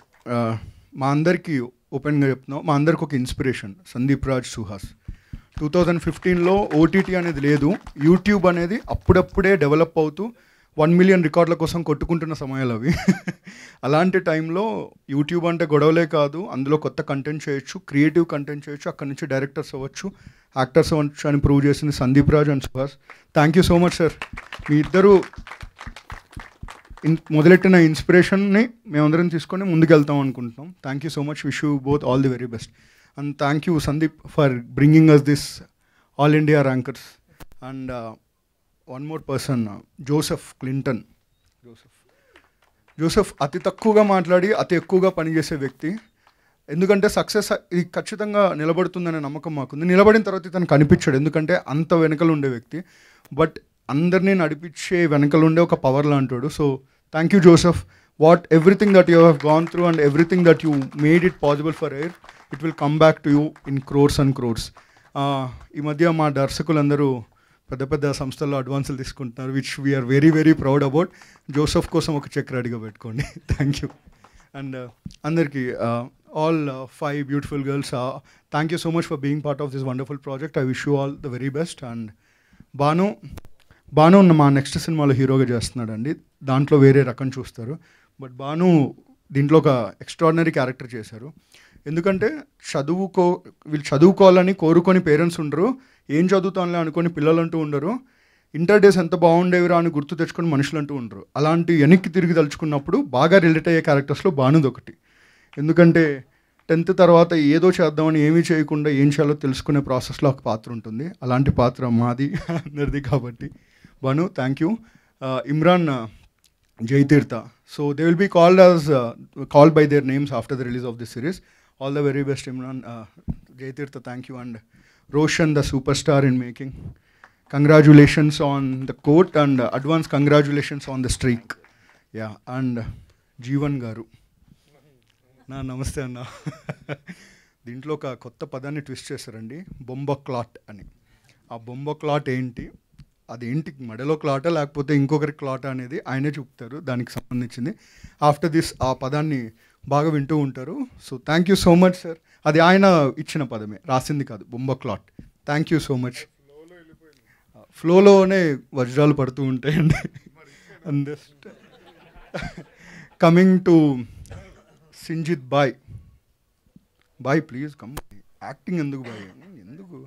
మా అందరికీ ఓపెన్గా చెప్తున్నాం, మా అందరికి ఒక ఇన్స్పిరేషన్ సందీప్ రాజ్ సుహాస్. 2015లో ఓటీటీ అనేది లేదు, యూట్యూబ్ అనేది అప్పుడప్పుడే డెవలప్ అవుతూ 1 million రికార్డుల కోసం కొట్టుకుంటున్న సమయాలు అవి. అలాంటి టైంలో యూట్యూబ్ అంటే గొడవలే కాదు, అందులో కొత్త కంటెంట్ చేయొచ్చు, క్రియేటివ్ కంటెంట్ చేయొచ్చు, అక్కడి నుంచి డైరెక్టర్స్ అవ్వచ్చు, యాక్టర్స్ అవ్వచ్చు అని ప్రూవ్ చేసింది Sandeep Raj and Suhas. Thank you so much sir. మీ ఇద్దరు మొదలెట్టిన ఇన్స్పిరేషన్ని మేమందరం తీసుకొని ముందుకెళ్తాం అనుకుంటున్నాం. Thank you so much. Wish you both all the very best. And thank you Sandeep for bringing us this All India Rankers. And one more person, Joseph Clinton. Joseph అతి తక్కువగా మాట్లాడి అతి ఎక్కువగా పనిచేసే వ్యక్తి. ఎందుకంటే సక్సెస్ ఇది ఖచ్చితంగా నిలబడుతుందనే నమ్మకం మాకుంది. నిలబడిన తర్వాత ఇతను కనిపించాడు, ఎందుకంటే అంత వెనకలు ఉండే వ్యక్తి. బట్ అందరినీ నడిపించే వెనకలు ఉండే ఒక పవర్ లాంటాడు. So thank you Joseph. What everything that you have gone through and everything that you made it possible for Air, it will come back to you in crores and crores. ఈ మధ్య మా దర్శకులందరూ పెద్ద పెద్ద సంస్థల్లో అడ్వాన్సులు తీసుకుంటున్నారు, which we are very very proud about. Joseph కోసం ఒక చెక్ రెడీగా పెట్టుకోండి. Thank you. అండ్ అందరికీ all 5 beautiful girls, thank you so much for being part of this wonderful project. I wish you all the very best. And Banu మా next సినిమాలో హీరోగా చేస్తున్నాడండి. దాంట్లో వేరే రకం చూస్తారు, బట్ బాను దీంట్లో ఒక ఎక్స్ట్రాడినరీ క్యారెక్టర్ చేశారు. ఎందుకంటే వీళ్ళు చదువుకోవాలని కోరుకొని పేరెంట్స్ ఉండరు, ఏం చదువుతానులే అనుకొని పిల్లలంటూ ఉండరు, ఇంటర్ డేస్ ఎంత బాగుండేవిరా అని గుర్తు తెచ్చుకొని మనుషులంటూ ఉండరు. అలాంటి వెనక్కి తిరిగి తలుచుకున్నప్పుడు బాగా రిలేట్ అయ్యే క్యారెక్టర్స్లో బానుది ఒకటి. ఎందుకంటే 10th తర్వాత ఏదో చేద్దామని ఏమీ చేయకుండా ఏం చేయాలో తెలుసుకునే ప్రాసెస్లో ఒక పాత్ర ఉంటుంది. అలాంటి పాత్ర మాది అందరిది కాబట్టి Bhanu thank you. Imran, Jayatheertha, so they will be called by their names after the release of this series. All the very best Imran, Jayatheertha, thank you. And Roshan, the super star in making, congratulations on the Court and advance congratulations on the streak. Yeah. And Jeevan గారు, నమస్తే అన్న. దీంట్లో ఒక కొత్త పదాన్ని twist చేశారండి, బొంబ clot అని. ఆ బొంబ క్లాట్ ఏంటి, అదేంటి, మెడలో క్లాటా లేకపోతే ఇంకొకరి క్లాటా అనేది ఆయనే చూపుతారు, దానికి సంబంధించింది. ఆఫ్టర్ దిస్ ఆ పదాన్ని బాగా వింటూ ఉంటారు. So thank you so much sir. అది ఆయన ఇచ్చిన పదమే, రాసింది కాదు, బొంబ క్లాట్. Thank you so much. ఫ్లోలోనే వజ్రాలు పడుతూ ఉంటాయండి. And coming to Sinjith boy. Boy please come. Acting ఎందుకు బాయ్, ఎందుకు?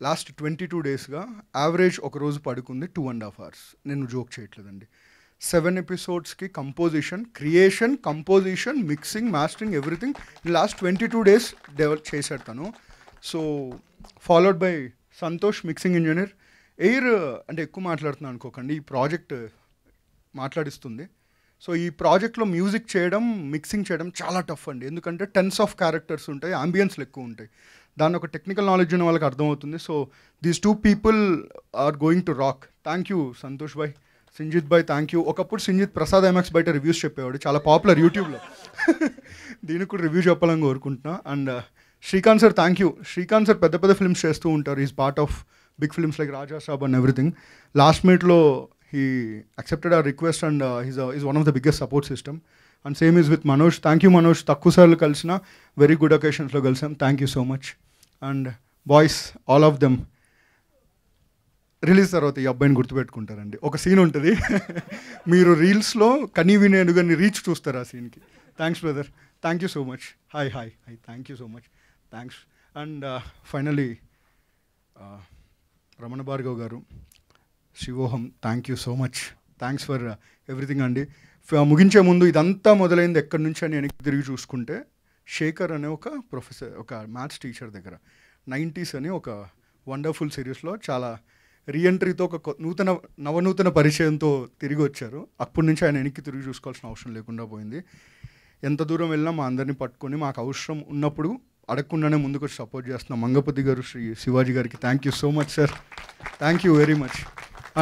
లాస్ట్ 22 డేస్గా యావరేజ్ ఒక రోజు పడుకుంది 2.5 hours. నేను జోక్ చేయట్లేదండి. 7 episodes composition, creation, composition, mixing, mastering, everything last 22 days develop చేశాడు తను. So followed by Santosh, mixing engineer. Air అంటే ఎక్కువ మాట్లాడుతున్నాను అనుకోకండి, ఈ ప్రాజెక్ట్ మాట్లాడిస్తుంది. సో ఈ ప్రాజెక్ట్లో మ్యూజిక్ చేయడం, మిక్సింగ్ చేయడం చాలా టఫ్ అండి. ఎందుకంటే 10s of characters ఉంటాయి, అంబియన్స్లు ఎక్కువ ఉంటాయి. దాన్ని ఒక టెక్నికల్ నాలెడ్జ్ ఉన్న వాళ్ళకి అర్థమవుతుంది. So these 2 people are going to rock. Thank you Santosh భాయ్. సింజిత్ భాయ్ థ్యాంక్ యూ. ఒకప్పుడు సింజిత్ ప్రసాద్ ఐమాక్స్ బయట రివ్యూస్ చెప్పేవాడు, చాలా పాపులర్ యూట్యూబ్లో. దీనికి కూడా రివ్యూ చెప్పాలని కోరుకుంటున్నా. అండ్ Srikanth sir thank you. Srikanth sir పెద్ద పెద్ద ఫిల్మ్స్ చేస్తూ ఉంటారు, is part of big films like Raja Saab and everything. Last మినిట్లో he accepted our request and he's one of the biggest support system. And same is with Manoj. Thank you Manoj. Takku sarlu kalsina, very good occasions lo kalsam. Thank you so much. And boys, all of them release తర్వాత ఈ అబ్బాయిని గుర్తుపెట్టుకుంటారండి. ఒక scene ఉంటుంది, మీరు రీల్స్లో కనీ వినేను కానీ reach చూస్తారు ఆ సీన్కి. Thanks brother, thank you so much. Hi hi hi, thank you so much, thanks. And finally Ramana Bhargav గారు, శివోహం, thank you so much. Thanks for everything అండి. ముగించే ముందు ఇదంతా మొదలైంది ఎక్కడి నుంచి అని వెనక్కి తిరిగి చూసుకుంటే, శేఖర్ అనే ఒక ప్రొఫెసర్, ఒక మ్యాథ్స్ టీచర్ దగ్గర 90s అని ఒక వండర్ఫుల్ సిరీస్లో చాలా రీఎంట్రీతో ఒక నవనూతన పరిచయంతో తిరిగి వచ్చారు. అప్పటి నుంచి ఆయన వెనక్కి తిరిగి చూసుకోవాల్సిన అవసరం లేకుండా పోయింది. ఎంత దూరం వెళ్ళినా మా అందరినీ పట్టుకొని మాకు అవసరం ఉన్నప్పుడు అడగకుండానే ముందుకు వచ్చి సపోర్ట్ చేస్తున్న మంగపతి గారు, శ్రీ శివాజీ గారికి thank you so much sir. Thank you very much.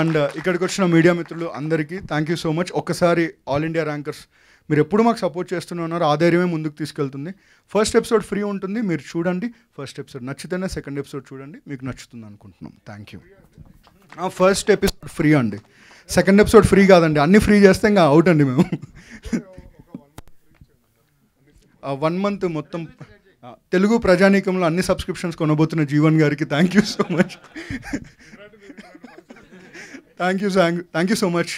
And ఇక్కడికి వచ్చిన మీడియా మిత్రులు అందరికీ థ్యాంక్ యూ సో మచ్. ఒక్కసారి ఆల్ ఇండియా ర్యాంకర్స్ మీరు ఎప్పుడు మాకు సపోర్ట్ చేస్తూనే ఉన్నారు, ఆ ధైర్యమే ముందుకు తీసుకెళ్తుంది. ఫస్ట్ ఎపిసోడ్ ఫ్రీ ఉంటుంది, మీరు చూడండి. ఫస్ట్ ఎపిసోడ్ నచ్చితేనే సెకండ్ ఎపిసోడ్ చూడండి, మీకు నచ్చుతుంది అనుకుంటున్నాం. Thank you. First episode free అండి, సెకండ్ ఎపిసోడ్ ఫ్రీ కాదండి. అన్నీ ఫ్రీ చేస్తే ఇంకా అవుట్ అండి మేము. 1 month మొత్తం తెలుగు ప్రజానీకంలో అన్ని సబ్స్క్రిప్షన్స్ కొనబోతున్న జీవన్ గారికి thank you so much. Thank you so much.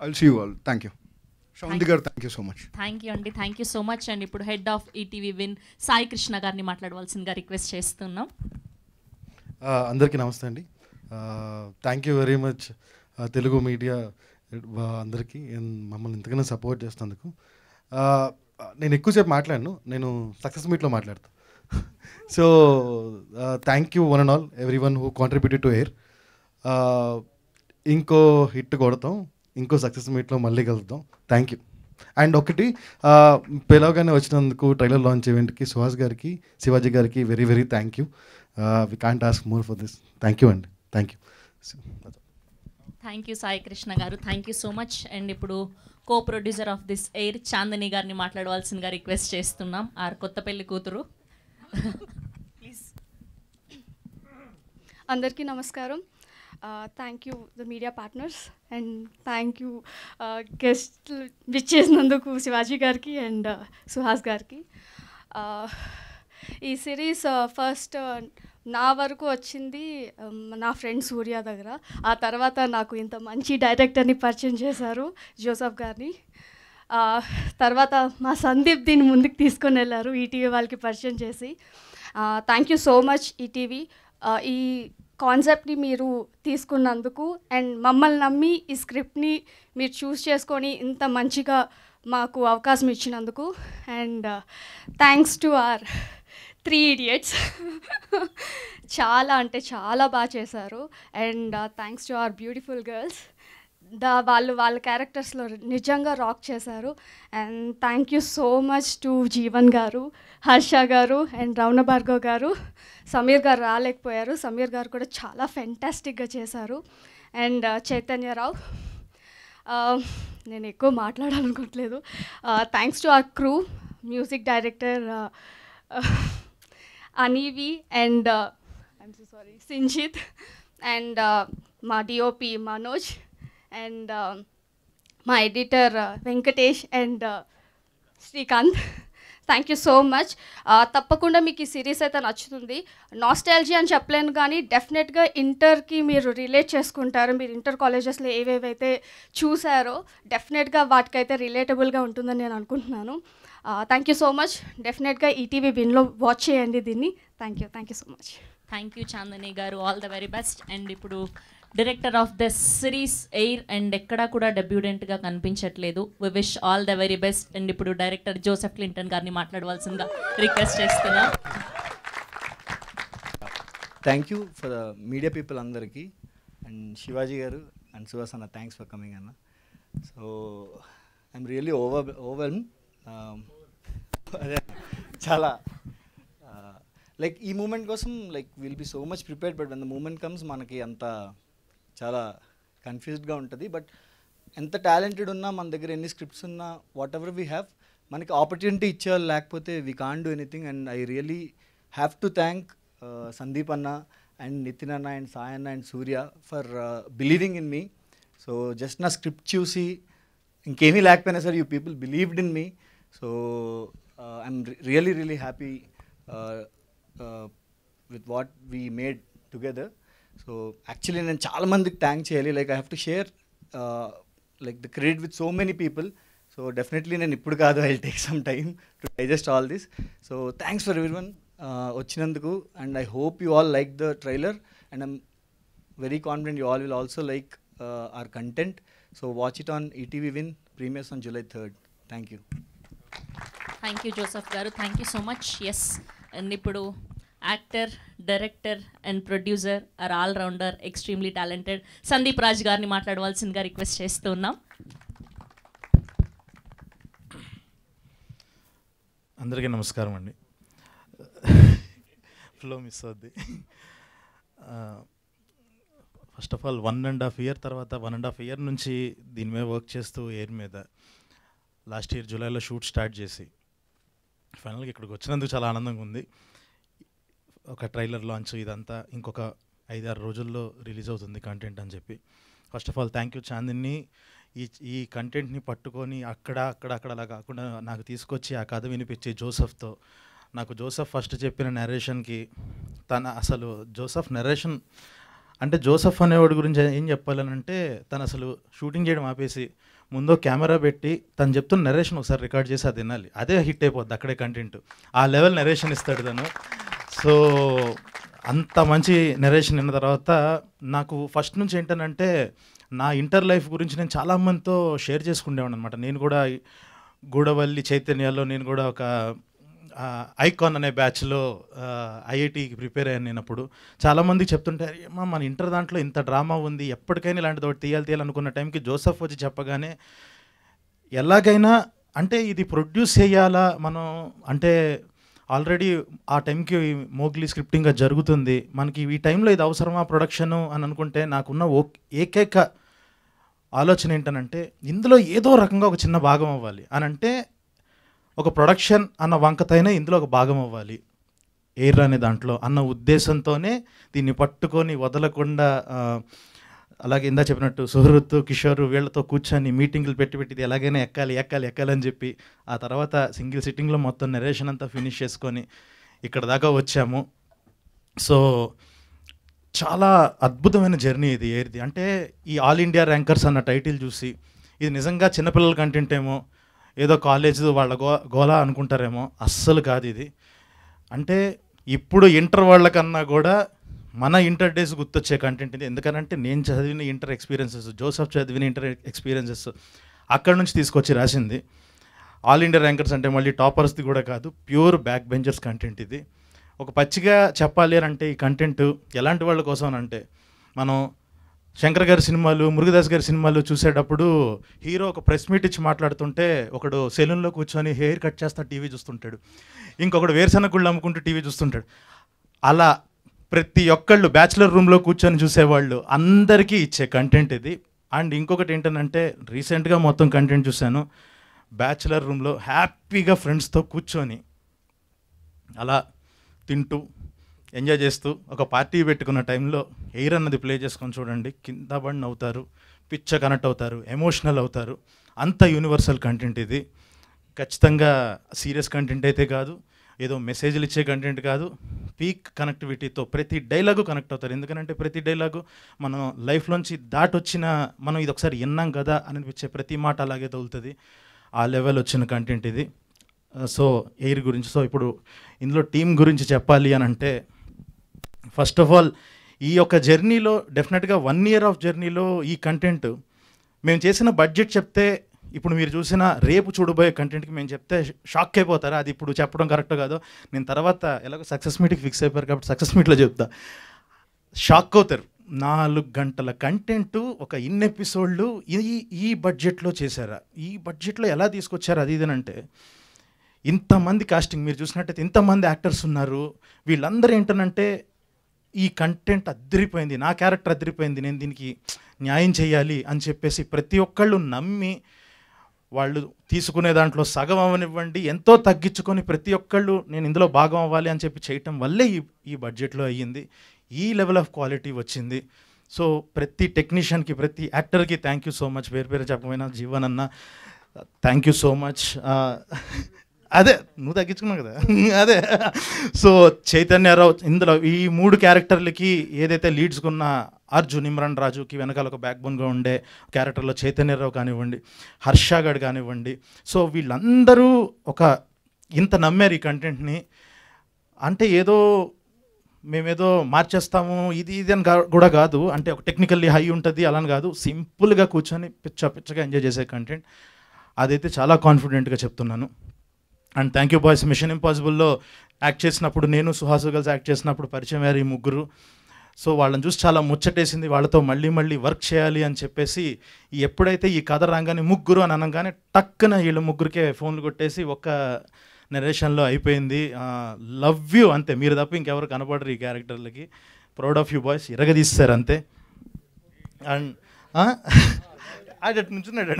I'll see you all. Thank you. Sravanthi గారు thank you so much. Thank you అండి, thank you so much. And ఇప్పుడు head of ETV Win Sai Krishna గారిని మాట్లాడవలసిందిగా రిక్వెస్ట్ చేస్తున్నాం. అందరికీ నమస్తే అండి. Thank you very much Telugu media అందరికీ మమ్మల్ని ఇంతకన్నా సపోర్ట్ చేసినందుకు. నేను ఎక్కువసేపు మాట్లాడను, నేను సక్సెస్ మీట్లో మాట్లాడతాను. So thank you one and all every one who contributed to air. ఇంకో హిట్ కొడతాం, ఇంకో సక్సెస్ మీట్లో మళ్ళీ కలుద్దాం. Thank you. అండ్ ఒకటి, పిలవగానే వచ్చినందుకు ట్రైలర్ లాంచ్ ఈవెంట్కి సుహాస్ గారికి, శివాజీ గారికి very very thank you. We can't ask more for this. Thank you అండి, thank you. Thank you Sai Krishna గారు, thank you so much. And ఇప్పుడు co producer of this Air Chandini గారిని మాట్లాడవలసిందిగా రిక్వెస్ట్ చేస్తున్నాం. ఆర్ కొత్త పెళ్లి కూతురు. ప్లీజ్. అందరికీ నమస్కారం. Thank you the media partners and thank you guest which చేసినందుకు శివాజీ గారికి అండ్ సుహాస్ గారికి. ఈ సిరీస్ ఫస్ట్ నా వరకు వచ్చింది నా ఫ్రెండ్ సూర్య దగ్గర. ఆ తర్వాత నాకు ఇంత మంచి డైరెక్టర్ని పరిచయం చేశారు, జోసఫ్ గారిని. తర్వాత మా సందీప్ దీన్ని ముందుకు తీసుకొని వెళ్ళారు ఈటీవీ వాళ్ళకి పరిచయం చేసి. Thank you so much ETV. ఈ కాన్సెప్ట్ని మీరు తీసుకున్నందుకు అండ్ మమ్మల్ని నమ్మి ఈ స్క్రిప్ట్ని మీరు చూస్ చేసుకొని ఇంత మంచిగా మాకు అవకాశం ఇచ్చినందుకు. And thanks to our 3 idiots. చాలా అంటే చాలా బాగా చేశారు. And thanks to our beautiful girls. వాళ్ళ క్యారెక్టర్స్లో నిజంగా రాక్ చేశారు. And thank you so much to Jeevan గారు, హర్ష గారు అండ్ రమణ భార్గవ్ గారు. సమీర్ గారు రాలేకపోయారు, సమీర్ గారు కూడా చాలా ఫెంటాస్టిక్గా చేశారు. అండ్ చైతన్యరావు, నేను ఎక్కువ మాట్లాడాలనుకోవట్లేదు. Thanks to our crew, music director Anivee and I'm so sorry Sinjith and మా డిఓపి మనోజ్ అండ్ మా editor Venkatesh and Srikanth. Thank you so much. తప్పకుండా మీకు ఈ సిరీస్ అయితే నచ్చుతుంది. నాస్టాలజీ అని చెప్పలేను కానీ డెఫినెట్గా ఇంటర్కి మీరు రిలేట్ చేసుకుంటారు. మీరు ఇంటర్ కాలేజెస్లో ఏవేవైతే చూసారో డెఫినెట్గా వాటికైతే రిలేటబుల్గా ఉంటుందని నేను అనుకుంటున్నాను. Thank you so much. డెఫినెట్గా ఈటీవీ విన్లో వాచ్ చేయండి దీన్ని. Thank you so much. Thank you Chandini గారు, all the very best. And ఇప్పుడు director of the series Air and ఎక్కడా కూడా డెబ్యూడెంట్గా కనిపించట్లేదు. We wish all the very best. And ఇప్పుడు డైరెక్టర్ జోసెఫ్ క్లింటన్ గారిని మాట్లాడవలసిందిగా రిక్వెస్ట్ చేస్తున్నా. Thank you for the media people అందరికీ అండ్ శివాజీ గారు అండ్ సుహాస్ అన్న, థ్యాంక్స్ ఫర్ కమింగ్ అన్న. So I'm really overwhelm. అదే చాలా లైక్ ఈ మూమెంట్ కోసం like will be so much prepared, but when the moment comes మనకి అంత చాలా కన్ఫ్యూజ్డ్గా ఉంటుంది. బట్ ఎంత టాలెంటెడ్ ఉన్నా, మన దగ్గర ఎన్ని స్క్రిప్ట్స్ ఉన్నా, వాట్ ఎవర్ వీ హ్యావ్, మనకి ఆపర్చునిటీ ఇచ్చేవాళ్ళు లేకపోతే we can't do anything. And I really have to thank Sandeep అన్న అండ్ నితిన్ అన్న అండ్ సాయి అన్న and Surya for believing in me. So just నా స్క్రిప్ట్ చూసి ఇంకేమీ లేకపోయినా sir you people believed in me. So I'm really happy with what we made together. So actually నేను చాలామందికి thank చేయాలి. Like I have to share like the credit with so many people. So definitely నేను ఇప్పుడు కాదు, I will take some time to digest all this. So thanks for everyone వచ్చినందుకు. And I hope you all like the trailer and I'm very confident you all will also like our content. So watch it on ETV Win, premieres on July 3rd. Thank you. Thank you Joseph garu, thank you so much. Yes, and ippudu actor, director and producer are all rounder, extremely talented Sandeep Raj garni maatladvalsindiga request chestunnam. అందరికీ నమస్కారం అండి. Flow miss అవుద్ది. First of all 1.5 year తర్వాత 1.5 year నుంచి దీని మీద work చేస్తూ air మీద లాస్ట్ ఇయర్ జూలైలో షూట్ స్టార్ట్ చేసి ఫైనల్గా ఇక్కడికి వచ్చినందుకు చాలా ఆనందంగా ఉంది. ఒక ట్రైలర్ లాంచ్ ఇదంతా ఇంకొక 5-6 రోజుల్లో రిలీజ్ అవుతుంది కంటెంట్ అని చెప్పి. First of all thank you Chandini. ఈ కంటెంట్ని పట్టుకొని అక్కడ అలా కాకుండా నాకు తీసుకొచ్చి ఆ కథ వినిపించి జోసెఫ్తో, నాకు జోసెఫ్ ఫస్ట్ చెప్పిన నరేషన్కి అసలు జోసెఫ్ నరేషన్ అంటే జోసెఫ్ అనేవాడి గురించి ఏం చెప్పాలనంటే తను అసలు షూటింగ్ చేయడం ఆపేసి ముందు కెమెరా పెట్టి తను చెప్తున్న నరేషన్ ఒకసారి రికార్డ్ చేసి అది వినాలి, అదే హిట్ అయిపోద్ది అక్కడే కంటెంట్. ఆ లెవెల్ నరేషన్ ఇస్తాడు తను. సో అంత మంచి నెరేషన్ విన్న తర్వాత నాకు ఫస్ట్ నుంచి ఏంటంటే నా ఇంటర్ లైఫ్ గురించి నేను చాలామందితో షేర్ చేసుకునేవాడిని అనమాట. నేను కూడా గూడవల్లి చైతన్యాలో నేను కూడా ఒక ఐకాన్ అనే బ్యాచ్లో ఐఐటికి ప్రిపేర్ అయ్యాను. నేను అప్పుడు చాలామందికి చెప్తుంటే అమ్మా మన ఇంటర్ దాంట్లో ఇంత డ్రామా ఉంది, ఎప్పటికైనా ఇలాంటిది ఒకటి తీయాలనుకున్న టైంకి జోసెఫ్ వచ్చి చెప్పగానే ఎలాగైనా అంటే ఇది ప్రొడ్యూస్ చేయాలా మనం, అంటే ఆల్రెడీ ఆ టైంకి మోగ్లీ స్క్రిప్టింగ్ జరుగుతుంది, మనకి ఈ టైంలో ఇది అవసరమా ప్రొడక్షను అని అనుకుంటే నాకున్న ఏకైక ఆలోచన ఏంటనంటే ఇందులో ఏదో రకంగా ఒక చిన్న భాగం అవ్వాలి అని, అంటే ఒక ప్రొడక్షన్ అన్న వంకతైనా ఇందులో ఒక భాగం అవ్వాలి ఎయిర్ అనే దాంట్లో అన్న ఉద్దేశంతోనే దీన్ని పట్టుకొని వదలకుండా, అలాగే ఇందా చెప్పినట్టు సుహృత్ కిషోర్ వీళ్ళతో కూర్చొని మీటింగులు పెట్టి ఇది ఎలాగైనా ఎక్కాలని చెప్పి ఆ తర్వాత సింగిల్ సిట్టింగ్లో మొత్తం నెరేషన్ అంతా ఫినిష్ చేసుకొని ఇక్కడ దాకా వచ్చాము. సో చాలా అద్భుతమైన జర్నీ ఇది ఎయిర్ది. అంటే ఈ ఆల్ ఇండియా ర్యాంకర్స్ అన్న టైటిల్ చూసి ఇది నిజంగా చిన్నపిల్లల కంటెంట్ ఏమో, ఏదో కాలేజ్ వాళ్ళ గోలా అనుకుంటారేమో, అస్సలు కాదు ఇది. అంటే ఇప్పుడు ఇంటర్ వాళ్ళకన్నా కూడా మన ఇంటర్ డేస్ గుర్తొచ్చే కంటెంట్ ఇది. ఎందుకనంటే నేను చదివిన ఇంటర్ ఎక్స్పీరియన్సెస్, జోసెఫ్ చదివిన ఇంటర్ ఎక్స్పీరియన్సెస్ అక్కడ నుంచి తీసుకొచ్చి రాసింది. ఆల్ ఇండియా ర్యాంకర్స్ అంటే మళ్ళీ టాపర్స్ది కూడా కాదు, ప్యూర్ బ్యాక్ బెంచర్స్ కంటెంట్ ఇది. ఒక పచ్చిగా చెప్పాలి అంటే ఈ కంటెంట్ ఎలాంటి వాళ్ళ కోసం అంటే, మనం శంకర్ గారి సినిమాలు, మురుగదాస్ గారి సినిమాలు చూసేటప్పుడు హీరో ఒక ప్రెస్ మీట్ ఇచ్చి మాట్లాడుతుంటే ఒకడు సెలూన్లో కూర్చొని హెయిర్ కట్ చేస్తా టీవీ చూస్తుంటాడు, ఇంకొకడు వేరుశనగ గుళ్ళు అమ్ముకుంటూ టీవీ చూస్తుంటాడు. అలా ప్రతి ఒక్కళ్ళు బ్యాచిలర్ రూమ్లో కూర్చొని చూసేవాళ్ళు అందరికీ ఇచ్చే కంటెంట్ ఇది. అండ్ ఇంకొకటి ఏంటంటే రీసెంట్గా మొత్తం కంటెంట్ చూశాను, బ్యాచిలర్ రూమ్లో హ్యాపీగా ఫ్రెండ్స్తో కూర్చొని అలా తింటూ ఎంజాయ్ చేస్తూ ఒక పార్టీ పెట్టుకున్న టైంలో ఎయిర్ అన్నది ప్లే చేసుకొని చూడండి, కింద పడి నవ్వుతారు, పిచ్చ కనెక్ట్ అవుతారు, ఎమోషనల్ అవుతారు. అంత యూనివర్సల్ కంటెంట్ ఇది. ఖచ్చితంగా సీరియస్ కంటెంట్ అయితే కాదు, ఏదో మెసేజ్లు ఇచ్చే కంటెంట్ కాదు, పీక్ కనెక్టివిటీతో ప్రతి డైలాగు కనెక్ట్ అవుతారు. ఎందుకంటే ప్రతి డైలాగు మనం లైఫ్లోంచి దాటొచ్చిన, మనం ఇది ఒకసారి విన్నాం కదా అనిపించే ప్రతి మాట అలాగే తగులుతుంది. ఆ లెవెల్ వచ్చిన కంటెంట్ ఇది. సో ఎయిర్ గురించి, సో ఇప్పుడు ఇందులో టీం గురించి చెప్పాలి అని అంటే, ఫస్ట్ ఆఫ్ ఆల్ ఈ యొక్క జర్నీలో డెఫినెట్గా 1 year ఆఫ్ జర్నీలో ఈ కంటెంట్ మేము చేసిన బడ్జెట్ చెప్తే, ఇప్పుడు మీరు చూసిన రేపు చూడబోయే కంటెంట్కి మేము చెప్తే షాక్ అయిపోతారా, అది ఇప్పుడు చెప్పడం కరెక్ట్ కాదు. నేను తర్వాత ఎలాగో సక్సెస్ మీట్కి ఫిక్స్ అయిపోయారు కాబట్టి సక్సెస్ మీట్లో చెప్తా, షాక్ అవుతారు. 4 గంటల కంటెంట్ ఒక ఇన్ని ఎపిసోడ్లు ఈ బడ్జెట్లో చేశారా, ఈ బడ్జెట్లో ఎలా తీసుకొచ్చారు అది ఇదేనంటే, ఇంతమంది కాస్టింగ్ మీరు చూసినట్టయితే ఇంతమంది యాక్టర్స్ ఉన్నారు, వీళ్ళందరూ ఏంటనంటే ఈ కంటెంట్ అద్దరిపోయింది, నా క్యారెక్టర్ అద్దరిపోయింది, నేను దీనికి న్యాయం చేయాలి అని చెప్పేసి ప్రతి ఒక్కళ్ళు నమ్మి వాళ్ళు తీసుకునే దాంట్లో సగం అవనివ్వండి ఎంతో తగ్గించుకొని ప్రతి ఒక్కళ్ళు నేను ఇందులో భాగం అవ్వాలి అని చెప్పి చేయటం వల్లే ఈ బడ్జెట్లో అయ్యింది, ఈ లెవెల్ ఆఫ్ క్వాలిటీ వచ్చింది. సో ప్రతి టెక్నీషియన్కి, ప్రతి యాక్టర్కి థ్యాంక్ యూ సో మచ్. పేరు చెప్పమైనా జీవన్ అన్న థ్యాంక్ యూ సో మచ్. అదే నువ్వు తగ్గించుకున్నావు కదా అదే. సో చైతన్యరావు ఇందులో ఈ 3 క్యారెక్టర్లకి ఏదైతే లీడ్స్కున్న అర్జున్, ఇమ్రాన్ రాజుకి వెనకాల ఒక బ్యాక్ బోన్గా ఉండే క్యారెక్టర్లో చైతన్యరావు కానివ్వండి, హర్షగాడ్ కానివ్వండి, సో వీళ్ళందరూ ఒక ఇంత నమ్మారు ఈ కంటెంట్ని. అంటే ఏదో మేమేదో మార్చేస్తాము ఇది అని కూడా కాదు, అంటే ఒక టెక్నికల్లీ హై ఉంటుంది అలా కాదు, సింపుల్గా కూర్చొని పిచ్చగా ఎంజాయ్ చేసే కంటెంట్. అదైతే చాలా కాన్ఫిడెంట్గా చెప్తున్నాను. And thank you boys. Mission ఇంపాసిబుల్లో యాక్ట్ చేసినప్పుడు, నేను సుహాసు గల్స్ యాక్ట్ చేసినప్పుడు పరిచయం అయ్యారు ఈ 3. సో వాళ్ళని చూసి చాలా ముచ్చటేసింది, వాళ్ళతో మళ్ళీ వర్క్ చేయాలి అని చెప్పేసి ఎప్పుడైతే ఈ కథ రాగానే 3 అని అనగానే టక్కున వీళ్ళు 3కే ఫోన్లు కొట్టేసి ఒక్క నెరేషన్లో అయిపోయింది. లవ్ యూ అంతే, మీరు తప్ప ఇంకెవరు కనపడరు ఈ క్యారెక్టర్లకి. ప్రౌడ్ ఆఫ్ యూ బాయ్స్, ఇరగదీస్తారు అంతే. అండ్ అటు నుంచున్నాడు.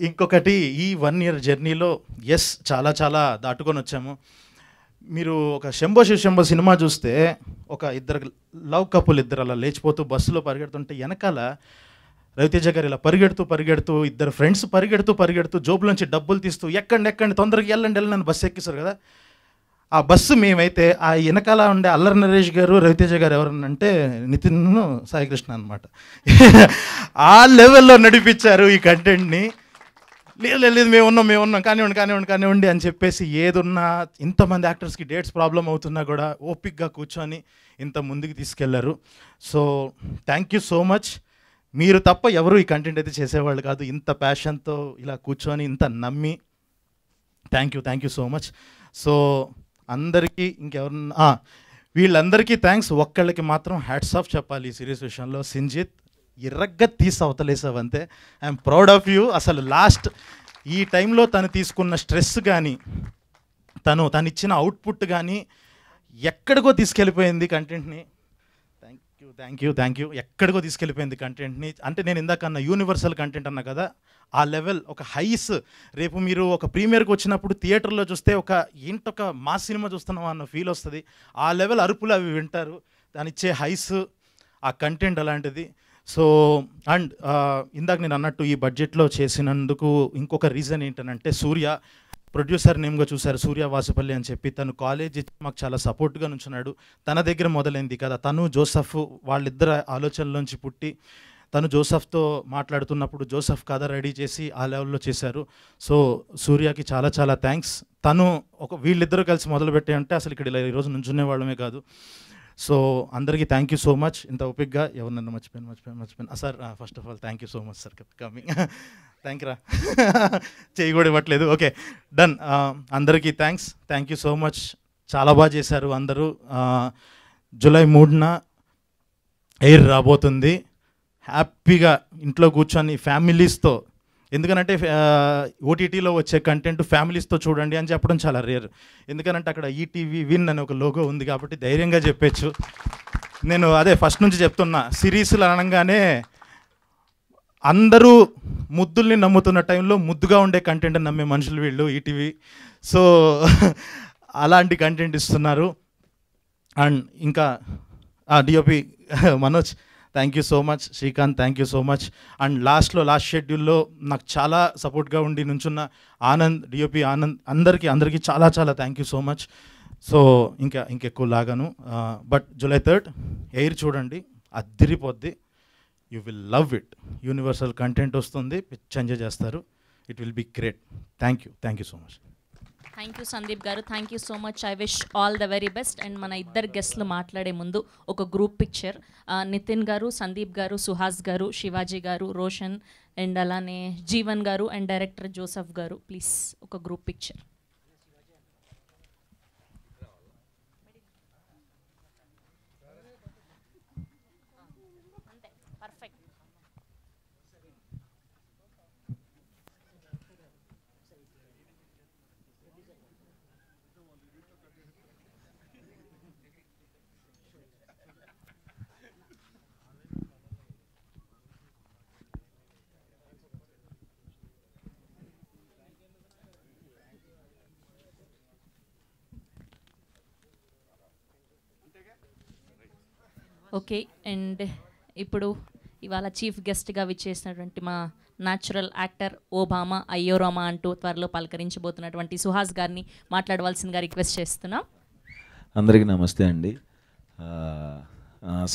ఇంకొకటి, ఈ 1 year జర్నీలో చాలా దాటుకొని వచ్చాము. మీరు ఒక శంభో శివశంభో సినిమా చూస్తే ఒక ఇద్దరు లవ్ కపుల్ అలా లేచిపోతూ బస్సులో పరిగెడుతుంటే వెనకాల రవితేజ గారు ఇలా పరిగెడుతూ ఇద్దరు ఫ్రెండ్స్ పరిగెడుతూ జోబులోంచి డబ్బులు తీస్తూ ఎక్కండి తొందరగా వెళ్ళండి బస్సు ఎక్కిస్తారు కదా. ఆ బస్సు మేమైతే ఆ వెనకాల ఉండే అల్లరి నరేష్ గారు, రవితేజ గారు ఎవరనంటే నితిన్, సాయికృష్ణ అనమాట. ఆ లెవెల్లో నడిపించారు ఈ కంటెంట్ని. లేదు లేదు లేదు, మేము ఉన్నాం కానివ్వండి అని చెప్పేసి ఏదున్నా ఇంతమంది యాక్టర్స్కి డేట్స్ ప్రాబ్లం అవుతున్నా కూడా ఓపిక్గా కూర్చొని ఇంత ముందుకు తీసుకెళ్లారు. So thank you so much. మీరు తప్ప ఎవరు ఈ కంటెంట్ అయితే చేసేవాళ్ళు కాదు, ఇంత ప్యాషన్తో ఇలా కూర్చొని ఇంత నమ్మి. Thank you so much. So అందరికీ ఇంకెవరన్నా వీళ్ళందరికీ థ్యాంక్స్. ఒక్కళ్ళకి మాత్రం హ్యాట్స్ ఆఫ్ చెప్పాలి ఈ సిరీస్ విషయంలో. సింజిత్ ఇరగ్గా తీసి అవతలేసావంతే. I'm proud of you. అసలు లాస్ట్ ఈ టైంలో తను తీసుకున్న స్ట్రెస్ కానీ తను ఇచ్చిన అవుట్పుట్ కానీ ఎక్కడికో తీసుకెళ్ళిపోయింది కంటెంట్ని. Thank you. ఎక్కడికో తీసుకెళ్ళిపోయింది కంటెంట్ని. అంటే నేను ఇందాక అన్న యూనివర్సల్ కంటెంట్ అన్నా కదా, ఆ లెవెల్ ఒక హైస్. రేపు మీరు ఒక ప్రీమియర్కి వచ్చినప్పుడు థియేటర్లో చూస్తే ఏంటొక మా సినిమా చూస్తున్నాం అన్న ఫీల్ వస్తుంది. ఆ లెవెల్ అరుపులు అవి వింటారు. దానిచ్చే హైస్, ఆ కంటెంట్ అలాంటిది. సో అండ్ ఇందాక నేను అన్నట్టు ఈ బడ్జెట్లో చేసినందుకు ఇంకొక రీజన్ ఏంటంటే సూర్య ప్రొడ్యూసర్ నేమ్గా చూశారు, సూర్య వాసుపల్లి అని చెప్పి. తను కాలేజ్ మాకు చాలా సపోర్ట్గా నుంచున్నాడు. తన దగ్గర మొదలైంది కదా, తను జోసఫ్ వాళ్ళిద్దరు ఆలోచనలోంచి పుట్టి తను జోసఫ్తో మాట్లాడుతున్నప్పుడు జోసఫ్ కథ రెడీ చేసి ఆ లెవెల్లో చేశారు. సో సూర్యకి చాలా చాలా థ్యాంక్స్. తను వీళ్ళిద్దరూ కలిసి మొదలుపెట్టే అంటే అసలు ఇక్కడ ఇలా ఈరోజు నుంచునే వాళ్ళమే కాదు. సో అందరికీ థ్యాంక్ యూ సో మచ్. ఇంత ఓపిక్గా ఎవరినన్నా మర్చిపోయాను sir. First of all thank you so much sir coming. Thank రా చేయి కూడా ఇవ్వట్లేదు. Okay done. అందరికీ థ్యాంక్ యూ సో మచ్. చాలా బాగా చేశారు అందరూ. జూలై 3న ఎయిర్ రాబోతుంది. హ్యాపీగా ఇంట్లో కూర్చొని ఫ్యామిలీస్తో, ఎందుకనంటే ఓటీటీలో వచ్చే కంటెంట్ ఫ్యామిలీస్తో చూడండి అని చెప్పడం చాలా రేర్. ఎందుకనంటే అక్కడ ఈటీవీ విన్ అనే ఒక లోగో ఉంది కాబట్టి ధైర్యంగా చెప్పచ్చు. నేను అదే ఫస్ట్ నుంచి చెప్తున్నా, సిరీస్లు అనగానే అందరూ ముద్దుల్ని నమ్ముతున్న టైంలో ముద్దుగా ఉండే కంటెంట్ నమ్మే మనుషులు వీళ్ళు ఈటీవీ. సో అలాంటి కంటెంట్ ఇస్తున్నారు. అండ్ ఇంకా DOP Manoj thank you so much. Srikanth thank you so much. And last షెడ్యూల్లో నాకు చాలా సపోర్ట్గా ఉండి నుంచున్న ఆనంద్, డిఓపి ఆనంద్, అందరికీ చాలా చాలా thank you so much. So ఇంకెక్కువ లాగాను. బట్ జూలై 3 ఎయిర్ చూడండి, అదిరిపోద్ది. You will love it. Universal content వస్తుంది, ఎంజాయ్ చేస్తారు. It will be great. Thank you so much. Thank you Sandeep గారు, thank you so much. I wish all the very best. And మన ఇద్దరు గెస్ట్లు మాట్లాడే ముందు ఒక గ్రూప్ పిక్చర్. నితిన్ గారు, సందీప్ గారు, సుహాస్ గారు, శివాజీ గారు, రోషన్ అండ్ అలానే జీవన్ గారు అండ్ డైరెక్టర్ జోసఫ్ గారు, ప్లీజ్ ఒక గ్రూప్ పిక్చర్. ఓకే. అండ్ ఇప్పుడు ఇవాళ చీఫ్ గెస్ట్గా విచ్చేసినటువంటి మా న్యాచురల్ యాక్టర్ ఓబామా అయ్యో రామా అంటూ త్వరలో పలకరించబోతున్నటువంటి సుహాస్ గారిని మాట్లాడవలసిందిగా రిక్వెస్ట్ చేస్తున్నాం. అందరికీ నమస్తే అండి.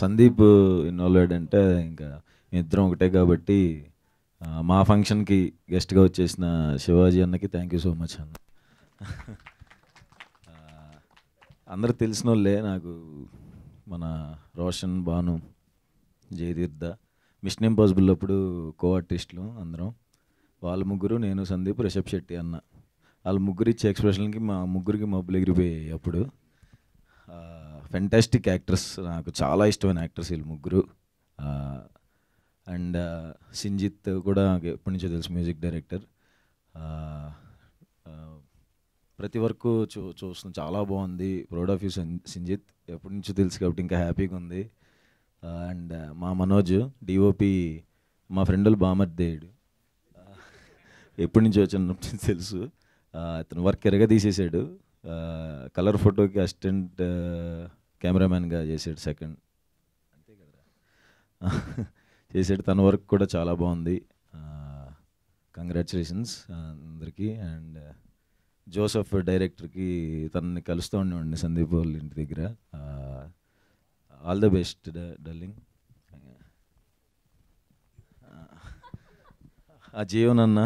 సందీప్ ఇన్వాల్వ్డ్ అంటే ఇంకా ఇద్దరం ఒకటే కాబట్టి మా ఫంక్షన్కి గెస్ట్గా వచ్చేసిన శివాజీ అన్నకి థ్యాంక్ యూ సో మచ్ అన్న. అందరు తెలిసిన వాళ్ళే నాకు, మన రోషన్, భాను, జయతీర్థ, మిషన్ ఇంపాసిబుల్ అప్పుడు కో ఆర్టిస్టులు అందరం. వాళ్ళ ముగ్గురు, నేను, సందీప్, రిషబ్ శెట్టి అన్న. వాళ్ళ ముగ్గురు ఇచ్చే ఎక్స్ప్రెషన్కి మా ముగ్గురికి మబ్బులు ఎగిరిపోయాయి అప్పుడు. ఫెంటాస్టిక్ యాక్టర్స్, నాకు చాలా ఇష్టమైన యాక్టర్స్ వీళ్ళు ముగ్గురు. అండ్ సింజిత్ కూడా ఎప్పటి నుంచో తెలుసు, మ్యూజిక్ డైరెక్టర్. ప్రతి వర్క్ చూస్తున్నాం, చాలా బాగుంది. Proud of you Sinjith. ఎప్పటి నుంచో తెలుసు కాబట్టి ఇంకా హ్యాపీగా ఉంది. అండ్ మా మనోజ్ డిఓపి, మా ఫ్రెండ్ బామర్దేయుడు, ఎప్పటి నుంచో వచ్చినప్పుడు తెలుసు. అతను వర్క్ ఎరగా తీసేసాడు. కలర్ ఫోటోకి అసిస్టెంట్ కెమెరామ్యాన్గా చేసాడు, సెకండ్ అంతే కదా చేసాడు. తన వర్క్ కూడా చాలా బాగుంది. కంగ్రాచులేషన్స్ అందరికీ. అండ్ జోసఫ్ డైరెక్టర్కి, తనని కలుస్తూ ఉండేవాడిని సందీప్ వాళ్ళ ఇంటి దగ్గర. All the best darling. ఆ జీవన్ అన్న,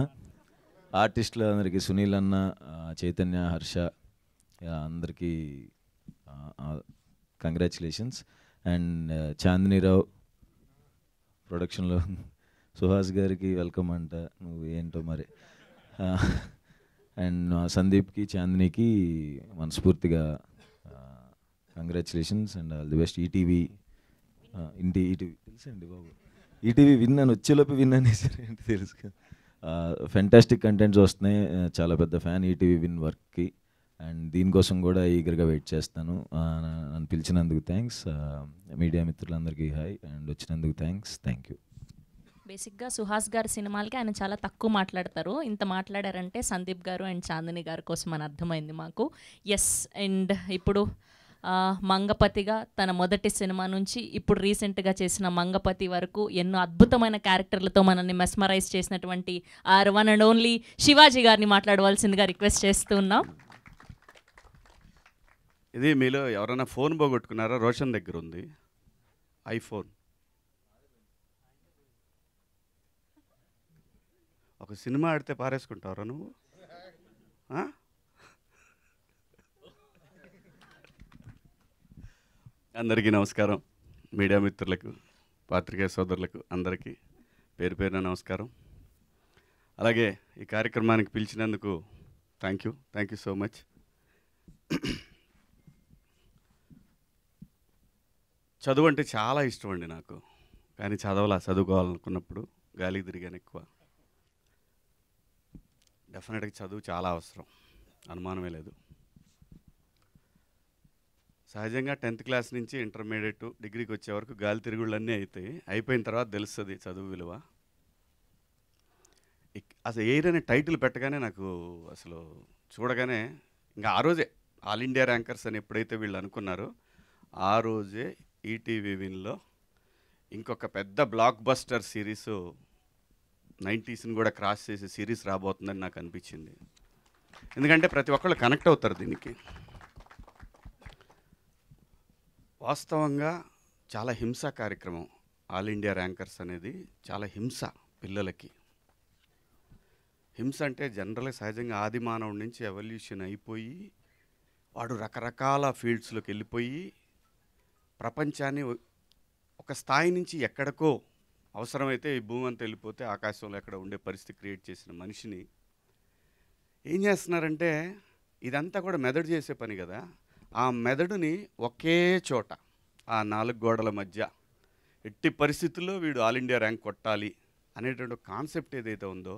ఆర్టిస్టులు అందరికీ సునీల్ అన్న, చైతన్య, హర్ష అందరికీ కంగ్రాచులేషన్స్. అండ్ చాందినీరావు ప్రొడక్షన్లో సుహాస్ గారికి వెల్కమ్ అంట, నువ్వు ఏంటో మరి. అండ్ సందీప్కి, చాందినికి మనస్ఫూర్తిగా congratulations and all the best. ETV తెలుసండి బాబు, ఈటీవీ విన్ అని వచ్చేలోపు విన్ అనేసారు ఏంటి తెలుసు కదా. ఫెంటాస్టిక్ కంటెంట్స్ వస్తున్నాయి, చాలా పెద్ద ఫ్యాన్ ఈటీవీ విన్ వర్క్కి. అండ్ దీనికోసం కూడా ఈగర్గా వెయిట్ చేస్తాను. నన్ను పిలిచినందుకు థ్యాంక్స్. మీడియా మిత్రులందరికీ హాయ్, అండ్ వచ్చినందుకు థ్యాంక్ యూ. బేసిక్గా సుహాస్ గారి సినిమాలకి ఆయన చాలా తక్కువ మాట్లాడతారు. ఇంత మాట్లాడారంటే సందీప్ గారు అండ్ చాందిని గారి కోసం అని అర్థమైంది మాకు. ఎస్, అండ్ ఇప్పుడు మంగపతిగా తన మొదటి సినిమా నుంచి ఇప్పుడు రీసెంట్గా చేసిన మంగపతి వరకు ఎన్నో అద్భుతమైన క్యారెక్టర్లతో మనల్ని మెస్మరైజ్ చేసినటువంటి our one and only Shivaji గారిని మాట్లాడవలసిందిగా రిక్వెస్ట్ చేస్తూ ఉన్నాం. ఇది మీలో ఎవరైనా ఫోన్ పోగొట్టుకున్నారా? రోషన్ దగ్గర ఉంది ఐఫోన్. ఒక సినిమా ఆడితే పారేసుకుంటావరా నువ్వు? అందరికీ నమస్కారం. మీడియా మిత్రులకు, పాత్రికేయ సోదరులకు అందరికీ పేరు పేరున నమస్కారం. అలాగే ఈ కార్యక్రమానికి పిలిచినందుకు థ్యాంక్ యూ సో మచ్. చదువు అంటే చాలా ఇష్టం అండి నాకు, కానీ చదువుకోవాలనుకున్నప్పుడు గాలికి తిరిగాను ఎక్కువ. డెఫినెట్గా చదువు చాలా అవసరం, అనుమానమే లేదు. సహజంగా 10th క్లాస్ నుంచి ఇంటర్మీడియట్, డిగ్రీకి వచ్చే వరకు గాలి తిరుగుళ్ళన్నీ అవుతాయి. అయిపోయిన తర్వాత తెలుస్తుంది చదువు విలువ. అసలు ఎయిర్ అనే టైటిల్ పెట్టగానే నాకు అసలు చూడగానే ఇంకా ఆ రోజే ఆల్ ఇండియా ర్యాంకర్స్ అని ఎప్పుడైతే వీళ్ళు అనుకున్నారో ఆ రోజే ఈటీవీ విన్లో ఇంకొక పెద్ద బ్లాక్ బస్టర్ సిరీస్ 90sని కూడా క్రాస్ చేసే సిరీస్ రాబోతుందని నాకు అనిపించింది. ఎందుకంటే ప్రతి ఒక్కళ్ళు కనెక్ట్ అవుతారు దీనికి. వాస్తవంగా చాలా హింస కార్యక్రమం ఆల్ ఇండియా ర్యాంకర్స్ అనేది. చాలా హింస పిల్లలకి. హింస అంటే జనరల్గా సహజంగా ఆది మానవుడి నుంచి ఎవల్యూషన్ అయిపోయి వాడు రకరకాల ఫీల్డ్స్లోకి వెళ్ళిపోయి ప్రపంచాన్ని ఒక స్థాయి నుంచి ఎక్కడికో అవసరమైతే ఈ భూమి అంతా వెళ్ళిపోతే ఆకాశంలో ఎక్కడ ఉండే పరిస్థితి క్రియేట్ చేసిన మనిషిని ఏం చేస్తున్నారంటే, ఇదంతా కూడా మెదడు చేసే పని కదా, ఆ మెదడుని ఒకే చోట ఆ 4 గోడల మధ్య ఎట్టి పరిస్థితుల్లో వీడు ఆల్ ఇండియా ర్యాంక్ కొట్టాలి అనేటువంటి కాన్సెప్ట్ ఏదైతే ఉందో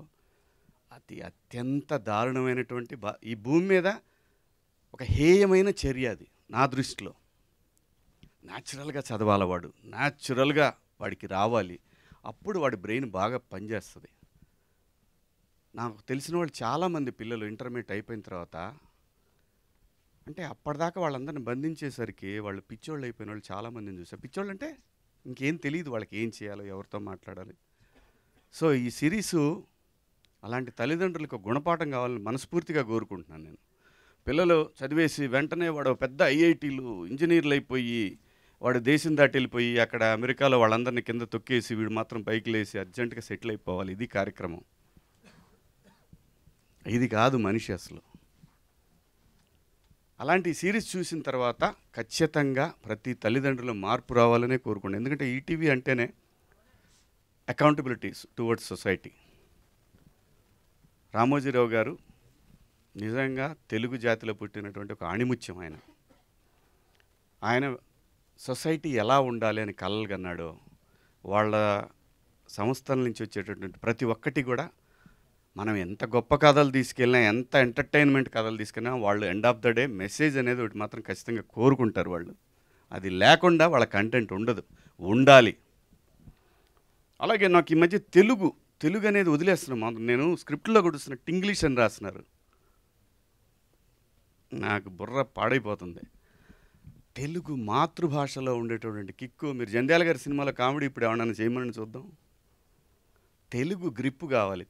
అది అత్యంత దారుణమైనటువంటి ఈ భూమి మీద ఒక హేయమైన చర్య అది నా దృష్టిలో. న్యాచురల్గా చదవాలి వాడు, న్యాచురల్గా వాడికి రావాలి, అప్పుడు వాడి బ్రెయిన్ బాగా పనిచేస్తుంది. నాకు తెలిసిన వాళ్ళు చాలామంది పిల్లలు ఇంటర్మీడియట్ అయిపోయిన తర్వాత అంటే అప్పటిదాకా వాళ్ళందరిని బంధించేసరికి వాళ్ళు పిచ్చోళ్ళు అయిపోయిన వాళ్ళు చాలామందిని చూసారు. పిచ్చోళ్ళు అంటే ఇంకేం తెలియదు వాళ్ళకి, ఏం చేయాలో, ఎవరితో మాట్లాడాలి. సో ఈ సిరీసు అలాంటి తల్లిదండ్రులకు గుణపాఠం కావాలని మనస్ఫూర్తిగా కోరుకుంటున్నాను నేను. పిల్లలు చదివేసి వెంటనే వాడు పెద్ద ఐఐటీలు ఇంజనీర్లు అయిపోయి వాడు దేశం దాటి వెళ్ళిపోయి అక్కడ అమెరికాలో వాళ్ళందరినీ కింద తొక్కేసి వీడు మాత్రం పైకి లేసి అర్జెంటుగా సెటిల్ అయిపోవాలి. ఇది కార్యక్రమం. ఇది కాదు మనిషి అసలు. అలాంటి సిరీస్ చూసిన తర్వాత ఖచ్చితంగా ప్రతి తల్లిదండ్రులు మార్పు రావాలనే కోరుకోండి. ఎందుకంటే ఈటీవీ అంటేనే అకౌంటబిలిటీస్ టువర్డ్స్ సొసైటీ. రామోజీరావు గారు నిజంగా తెలుగు జాతిలో పుట్టినటువంటి ఒక ఆణిముత్యం. ఆయన సొసైటీ ఎలా ఉండాలి అని కలలు కన్నాడో, వాళ్ళ సంస్థల నుంచి వచ్చేటటువంటి ప్రతి ఒక్కటి కూడా మనం ఎంత గొప్ప కథలు తీసుకెళ్ళినా, ఎంత ఎంటర్టైన్మెంట్ కథలు తీసుకెళ్ళినా వాళ్ళు end of the day message అనేది ఒకటి మాత్రం ఖచ్చితంగా కోరుకుంటారు వాళ్ళు. అది లేకుండా వాళ్ళ కంటెంట్ ఉండదు, ఉండాలి. అలాగే నాకు ఈ మధ్య తెలుగు అనేది వదిలేస్తున్నాం. నేను స్క్రిప్ట్లో కొడుస్తున్నట్టు ఇంగ్లీష్ అని రాస్తున్నారు. నాకు బుర్ర పాడైపోతుంది. తెలుగు మాతృభాషలో ఉండేటటువంటి కిక్కు. మీరు జంధ్యాల గారి సినిమాలో కామెడీ ఇప్పుడు ఏమన్నా చేయమని చూద్దాం. తెలుగు గ్రిప్పు కావాలి.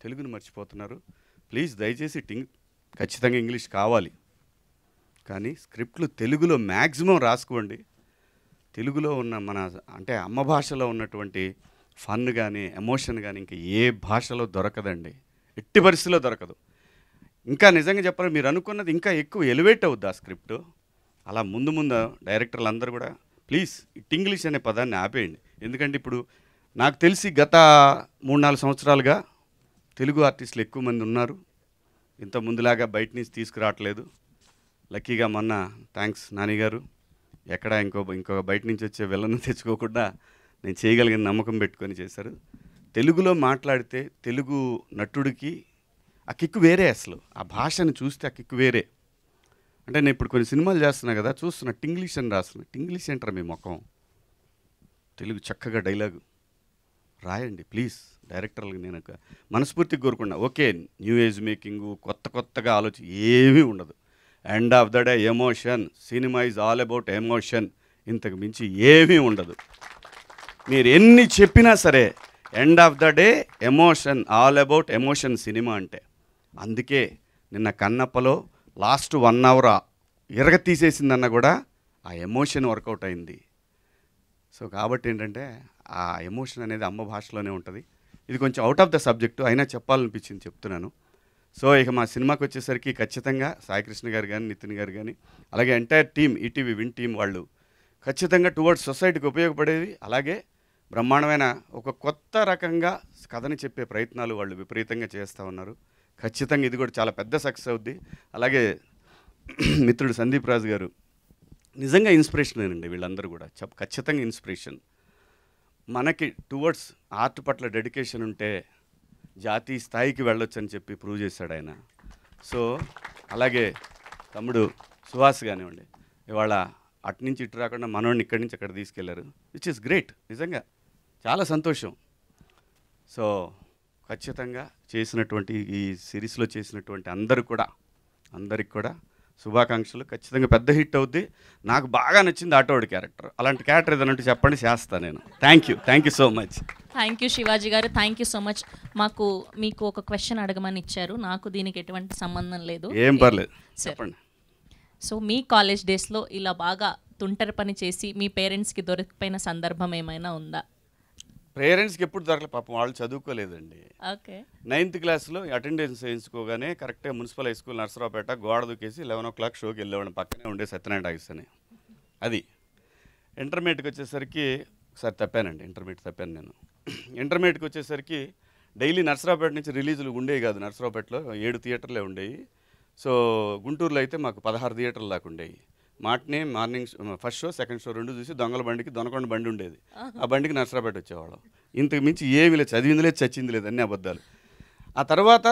తెలుగుని మర్చిపోతున్నారు. ప్లీజ్ దయచేసి ఖచ్చితంగా ఇంగ్లీష్ కావాలి, కానీ స్క్రిప్ట్లు తెలుగులో మ్యాక్సిమం రాసుకోండి. తెలుగులో ఉన్న మన అంటే అమ్మ భాషలో ఉన్నటువంటి ఫన్ కానీ ఎమోషన్ కానీ ఇంకా ఏ భాషలో దొరకదండి. ఎట్టి పరిస్థితిలో దొరకదు. ఇంకా నిజంగా చెప్పాలి, మీరు అనుకున్నది ఇంకా ఎక్కువ ఎలివేట్ అవుద్ది ఆ స్క్రిప్ట్. అలా ముందు ముందు డైరెక్టర్లు అందరూ కూడా ప్లీజ్ ఇంగ్లీష్ అనే పదాన్ని ఆపేయండి. ఎందుకంటే ఇప్పుడు నాకు తెలిసి గత 3-4 సంవత్సరాలుగా తెలుగు ఆర్టిస్టులు ఎక్కువ మంది ఉన్నారు. ఇంత ముందులాగా బయట నుంచి తీసుకురావట్లేదు. లక్కీగా మొన్న థ్యాంక్స్ నానిగారు ఎక్కడ ఇంకో బయట నుంచి వచ్చే విలన్ తెచ్చుకోకుండా నేను చేయగలిగిన నమ్మకం పెట్టుకొని చేశారు. తెలుగులో మాట్లాడితే తెలుగు నటుడికి ఆ కిక్కు వేరే, అసలు ఆ భాషను చూస్తే ఆ కిక్కు వేరే. అంటే నేను ఇప్పుడు కొన్ని సినిమాలు చేస్తున్నా కదా, చూస్తున్నా టింగ్లీష్ అని రాస్తున్నా. టింగ్లీష్ ఏంటారా మీ ముఖం, తెలుగు చక్కగా డైలాగు రాయండి ప్లీజ్. డైరెక్టర్లకు నేను మనస్ఫూర్తిగా కోరుకున్నా. ఓకే, న్యూ ఏజ్ మేకింగు, కొత్తగా ఏమీ ఉండదు. End of the day emotion, cinema is all about emotion, ఇంతకు మించి ఏమీ ఉండదు. మీరు ఎన్ని చెప్పినా సరే end of the day emotion, all about emotion cinema అంటే. అందుకే నిన్న కన్నప్పలో లాస్ట్ 1 అవర్ తీసేసిందన్న కూడా ఆ ఎమోషన్ వర్కౌట్ అయింది. సో కాబట్టి ఏంటంటే ఆ ఎమోషన్ అనేది అమ్మ భాషలోనే ఉంటుంది. ఇది కొంచెం అవుట్ ఆఫ్ ద సబ్జెక్టు అయినా చెప్పాలనిపించింది, చెప్తున్నాను. సో ఇక మా సినిమాకి వచ్చేసరికి ఖచ్చితంగా సాయికృష్ణ గారు కానీ, నితిన్ గారు కానీ, అలాగే entire team, ETV win team వాళ్ళు ఖచ్చితంగా టువర్డ్స్ సొసైటీకి ఉపయోగపడేది, అలాగే బ్రహ్మాండమైన ఒక కొత్త రకంగా కథని చెప్పే ప్రయత్నాలు వాళ్ళు విపరీతంగా చేస్తూ ఉన్నారు. ఖచ్చితంగా ఇది కూడా చాలా పెద్ద సక్సెస్ అవుద్ది. అలాగే మిత్రుడు సందీప్ రాజు గారు నిజంగా ఇన్స్పిరేషనేనండి. వీళ్ళందరూ కూడా ఖచ్చితంగా ఇన్స్పిరేషన్. మనకి టువర్డ్స్ ఆర్ట్ పట్ల డెడికేషన్ ఉంటే జాతీయ స్థాయికి వెళ్ళొచ్చు అని చెప్పి ప్రూవ్ చేశాడు ఆయన. సో అలాగే తమ్ముడు సుహాస్ కానివ్వండి, ఇవాళ అటు నుంచి ఇటు రాకుండా మనోడిని ఇక్కడి నుంచి అక్కడ తీసుకెళ్లారు, విచ్ ఇస్ గ్రేట్. నిజంగా చాలా సంతోషం. సో ఖచ్చితంగా చేసినటువంటి ఈ సిరీస్లో చేసినటువంటి అందరికి కూడా శుభాకాంక్షలు. ఖచ్చితంగా పెద్ద హిట్ అవుద్ది. నాకు బాగా నచ్చింది ఆటోడి క్యారెక్టర్. అలాంటి క్యారెక్టర్ ఏదైనా చెప్పండి, చేస్తాను నేను. Thank you so much. Thank you Shivaji గారు, థ్యాంక్ యూ సో మచ్. మీకు ఒక క్వశ్చన్ అడగమని ఇచ్చారు, నాకు దీనికి ఎటువంటి సంబంధం లేదు. ఏం పర్లేదు, చెప్పండి. సో మీ కాలేజ్ డేస్లో ఇలా బాగా తుంటరి పని చేసి మీ పేరెంట్స్కి దొరికిపోయిన సందర్భం ఏమైనా ఉందా? పేరెంట్స్కి ఎప్పుడు దొరకలేదు, పాపం వాళ్ళు చదువుకోలేదండి. ఓకే. 9th క్లాస్లో అటెండెన్స్ వేయించుకోగానే కరెక్ట్గా మున్సిపల్ హై స్కూల్ నర్సరావుపేట గోడ దూకేసి 11 o'clock షోకి వెళ్ళేవాడిని. పక్కనే ఉండే సత్యనారాయణ టాకీస్ అని. అది ఇంటర్మీడియట్కి వచ్చేసరికి ఒకసారి తప్పానండి, ఇంటర్మీడియట్ తప్పాను నేను. ఇంటర్మీడియట్కి వచ్చేసరికి డైలీ నర్సరావుపేట నుంచి రిలీజులు ఉండేవి కాదు. నర్సరావుపేటలో 7 థియేటర్లే ఉండేవి. సో గుంటూరులో అయితే మాకు 16 థియేటర్లు దాకా ఉండేవి. Morning first show, second show 2 చూసి దొంగల బండికి దొనకొండ బండి ఉండేది, ఆ బండికి నర్సరావుపేట వచ్చేవాళ్ళం. ఇంతకు మించి ఏమీ లేదు, చదివింది లేదు, చచ్చింది లేదు, అన్నీ అబద్ధాలు. ఆ తర్వాత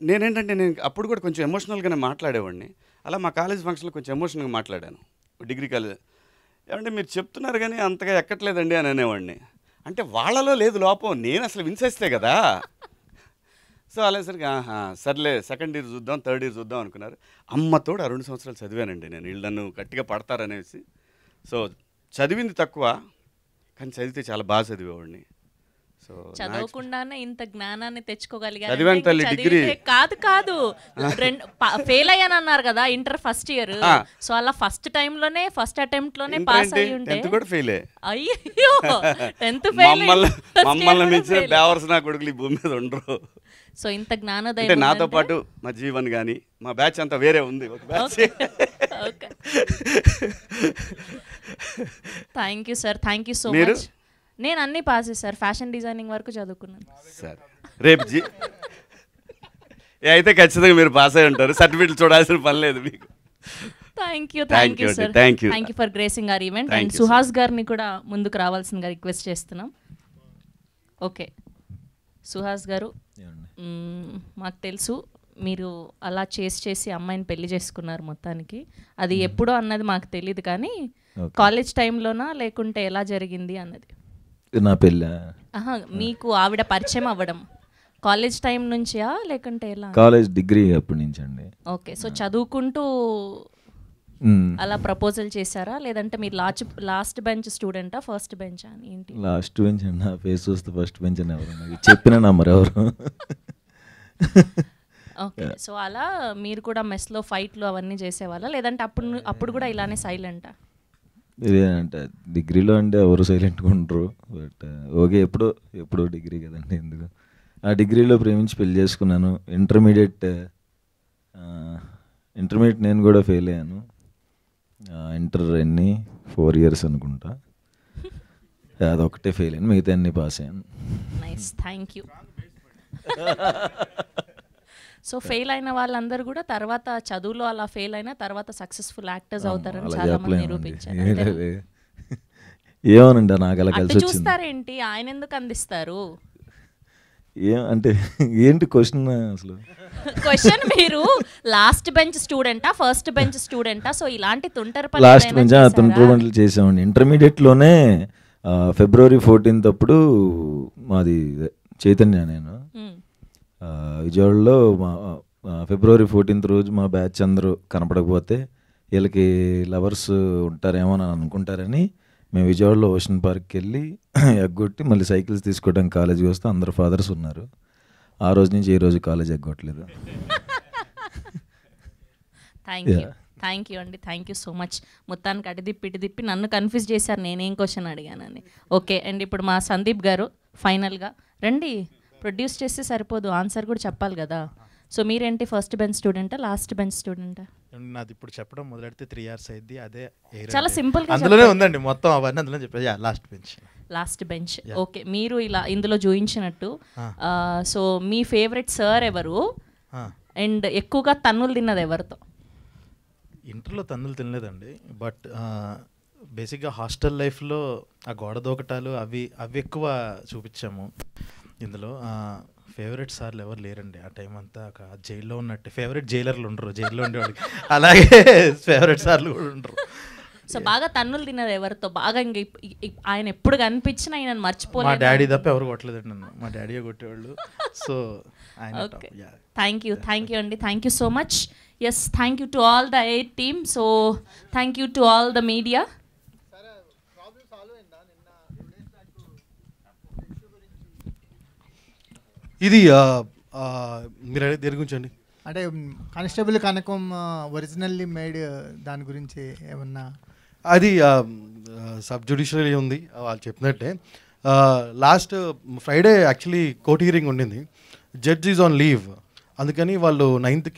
నేను అప్పుడు కూడా కొంచెం ఎమోషనల్గానే మాట్లాడేవాడిని. అలా మా కాలేజ్ ఫంక్షన్లో కొంచెం ఎమోషనల్గా మాట్లాడాను. డిగ్రీ కాలేజ్ ఏమంటే మీరు చెప్తున్నారు కానీ అంతగా ఎక్కట్లేదండి అని అనేవాడిని. అంటే వాళ్ళలో లేదు లోపం, నేను అసలు విన్సేస్తే కదా. సో అలాసరికి సర్లే సెకండ్ ఇయర్ చూద్దాం, థర్డ్ ఇయర్ చూద్దాం అనుకున్నారు. అమ్మతోడు 2 సంవత్సరాలు చదివానండి నేను, వీళ్ళు నన్ను గట్టిగా పడతారనేసి. సో చదివింది తక్కువ, కానీ చదివితే చాలా బాగా చదివేవాడిని. సో చదవకుండానే ఇంత జ్ఞానాన్ని తెచ్చుకోగలిగారు. చదివాను తల్లి, డిగ్రీ కాదు ఫెయిల్ అయ్యాను అన్నారు కదా ఇంటర్ ఫస్ట్ ఇయర్. సో అలా ఫస్ట్ టైంలోనే ఫస్ట్ అటెంప్ట్ లోనే పాస్ అయ్యి ఉంటే 10th కూడా ఫెయిల్. అయ్యో 10th ఫెయిల్. మమ్మల్ని మించిన బేవర్స్ నా కొడుకులు ఈ భూమి మీద ఉండరు. సో ఇంత జ్ఞానోదయం అంటే నాతో పాటు మా జీవన్ కానీ మా బ్యాచ్ అంతా వేరే ఉంది, ఒక batch. Thank you sir, thank you so much. నేను అన్ని పాస్ సార్, ఫ్యాషన్ డిజైనింగ్ వరకు చదువుకున్నాను సార్. రేపు అయితే ఖచ్చితంగా మీరు పాస్ అయి ఉంటారు, సర్టిఫికెట్లు చూడాల్సిన పని లేదు మీకు. Thank you sir, thank you for gracing are event. And Suhas గారిని కూడా ముందుకు రావాల్సిందిగా రిక్వెస్ట్ చేస్తున్నాం. ఓకే సుహాస్ గారు, మాకు తెలుసు మీరు అలా చేసి అమ్మాయిని పెళ్లి చేసుకున్నారు మొత్తానికి. అది ఎప్పుడో అన్నది మాకు తెలియదు, కానీ కాలేజ్ టైంలోనా లేకుంటే ఎలా జరిగింది అన్నది? నా పెళ్ళ మీకు ఆవిడ పరిచయం అవ్వడం కాలేజ్ టైం నుంచా లేకుంటే ఎలా? కాలేజ్ డిగ్రీ అప్పటి నుంచి అండి. ఓకే. సో చదువుకుంటూ అలా ప్రపోజల్ చేశారా, లేదంటే మీరు లాస్ట్ బెంచ్ స్టూడెంటా ఫస్ట్ బెంచ్ అని ఏంటి? లాస్ట్ బెంచ్ అండి, నా ఫేస్ చూస్తే ఫస్ట్ బెంచ్ అని ఎవరు చెప్పిన నంబర్ ఎవరు. ఓకే. సో అలా మీరు కూడా మెస్లో ఫైట్లు అవన్నీ చేసేవాళ్ళా, లేదంటే అప్పుడు కూడా ఇలానే సైలెంటా? అంటే డిగ్రీలో అంటే ఎవరు సైలెంట్గా ఉండరు, బట్ ఓకే ఎప్పుడో డిగ్రీ కదండి, ఎందుకు ఆ డిగ్రీలో ప్రేమించి పెళ్లి చేసుకున్నాను. ఇంటర్మీడియట్ నేను కూడా ఫెయిల్ అయ్యాను. ఇంటర్ 4 years అనుకుంటా, అదొకటే ఫెయిల్ అయ్యాను, మిగతా అన్ని పాస్ అయ్యాను. Nice, thank you. So fail అయిన వాళ్ళందరూ కూడా తర్వాత చదువులో అలా ఫెయిల్ అయినా తర్వాత సక్సెస్ఫుల్ యాక్టర్స్ అవుతారని చాలా మంది నిరూపించారు. ఏమోనండి, నాకు అలా కలిసి వచ్చింది. చూస్తారేంటి, ఆయన ఎందుకు అందిస్తారు? అంటే ఏంటి క్వశ్చన్? అసలు క్వశ్చన్ మీరు లాస్ట్ బెంచ్ స్టూడెంటా ఫస్ట్ బెంచ్ స్టూడెంటా? సో ఇలాంటి తుంటరి పనులు లాస్ట్ బెంచ్ తుంటరి పనులు చేసామండి. ఇంటర్మీడియట్లోనే February 14th అప్పుడు మాది చైతన్య, నేను విజయవాడలో February 14th రోజు మా బ్యాచ్ అందరూ కనపడకపోతే వీళ్ళకి లవర్స్ ఉంటారేమో అని అనుకుంటారని మేము విజయవాడలో ఓషన్ పార్క్కి వెళ్ళి ఎగ్గొట్టి మళ్ళీ సైకిల్స్ తీసుకోవడానికి కాలేజీకి వస్తే అందరు ఫాదర్స్ ఉన్నారు. ఆ రోజు నుంచి ఈ రోజు కాలేజ్ ఎగ్గొట్టలేదు. థ్యాంక్ యూ అండి, థ్యాంక్ యూ సో మచ్. మొత్తానికి ఇటు తిప్పి నన్ను కన్ఫ్యూజ్ చేశారు నేనేం క్వశ్చన్ అడిగానని. ఓకే అండ్ ఇప్పుడు మా సందీప్ గారు ఫైనల్గా రండి. ప్రొడ్యూస్ చేస్తే సరిపోదు, ఆన్సర్ కూడా చెప్పాలి కదా. సో మీరేంటి ఫస్ట్ బెంచ్ స్టూడెంటా లాస్ట్ బెంచ్ స్టూడెంటా? నాది ఇప్పుడు చెప్పడం మొదలెడితే 3 years అయింది. అదే చాలా సింపుల్ గా అందులోనే ఉందండి మొత్తం అవన్నీ అందులో చెప్పేది. Last bench. ఓకే, మీరు ఇలా ఇందులో చూపించినట్టు సో మీ ఫేవరెట్ సార్ ఎవరు అండ్ ఎక్కువగా తన్నులు తిన్నది ఎవరితో? ఇంటర్లో తన్నులు తినలేదండి, బట్ బేసిక్గా హాస్టల్ లైఫ్లో ఆ గోడ దూకటాలు అవి ఎక్కువ చూపించాము. ఇందులో ఫేవరెట్ సార్లు ఎవరు లేరండి ఆ టైం అంతా. ఒక జైల్లో ఉన్నట్టు ఫేవరెట్ జైలర్లు ఉండరు, జైల్లో ఉండేవాడికి అలాగే ఫేవరెట్ సార్లు కూడా ఉండరు. సో బాగా తన్నులు తిన్నది ఎవరితో? బాగా ఇంక ఆయన ఎప్పుడు కనిపించినా ఆయన మర్చిపోలేదు. మా డాడీ తప్ప ఎవరు కొట్టలేదండి నన్ను, మా డాడీ కొట్టేవాళ్ళు. సో థ్యాంక్ యూ అండి, thank you so much. Yes, thank you to all the 8 team. So thank you to all the media. ఇది మీరు అడిగే దేని గురించి అండి? అంటే కానిస్టేబుల్ కనకం ఒరిజినల్లీ మేడ్ దాని గురించి ఏమన్నా? అది సబ్ జ్యుడిషియరీ ఉంది వాళ్ళు చెప్పినట్టే. Last Friday actually court hearing ఉండింది. జడ్జ్ ఈజ్ ఆన్ లీవ్, అందుకని వాళ్ళు 9th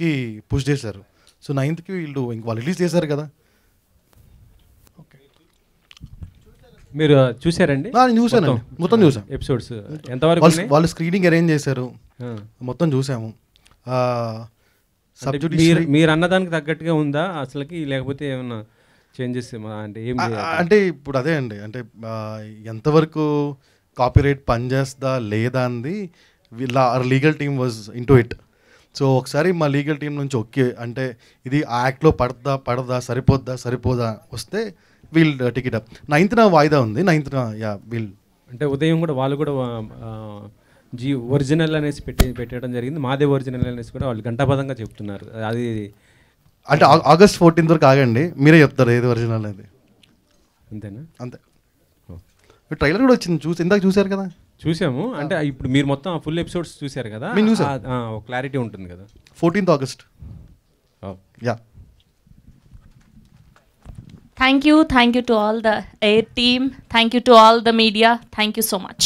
పుష్ చేశారు. సో 9th వాళ్ళు రిలీజ్ చేశారు కదా. మీరు చూసారండి? నేను చూసానండి, మొత్తం చూసాం. ఎపిసోడ్స్ ఎంతవరకు వాళ్ళు స్క్రీనింగ్ అరేంజ్ చేశారు, మొత్తం చూసాము. మీరు అన్నదానికి తగ్గట్టుగా ఉందా అసలుకి, లేకపోతే ఏమన్నా చేంజెస్ అంటే ఇప్పుడు అదే అండి, అంటే ఎంతవరకు కాపీరైట్ పనిచేస్తుందా లేదా అంది వీళ్ళ legal team was into it. So ఒకసారి మా లీగల్ టీం నుంచి ఓకే అంటే ఇది ఆ యాక్ట్లో పడదా సరిపోదా వస్తే వీల్ టికెట్ అప్. 9th వాయిదా ఉంది, 9th వీల్. అంటే ఉదయం కూడా వాళ్ళు కూడా ఒరిజినల్ అనేసి పెట్టడం జరిగింది. మాదే ఒరిజినల్ అనేసి కూడా వాళ్ళు గంటాపదంగా చెప్తున్నారు. అది అంటే August 14th వరకు ఆగండి, మీరే చెప్తారు ఏది ఒరిజినల్ అనేది. అంతేనా? అంతే. ట్రైలర్ కూడా వచ్చింది, ఇందాక చూసారు కదా. చూసాము. అంటే ఇప్పుడు మీరు మొత్తం ఫుల్ ఎపిసోడ్స్ చూసారు కదా, క్లారిటీ ఉంటుంది కదా. 14th August. Yeah. Thank you to all the 8 team. Thank you to all the media. Thank you so much.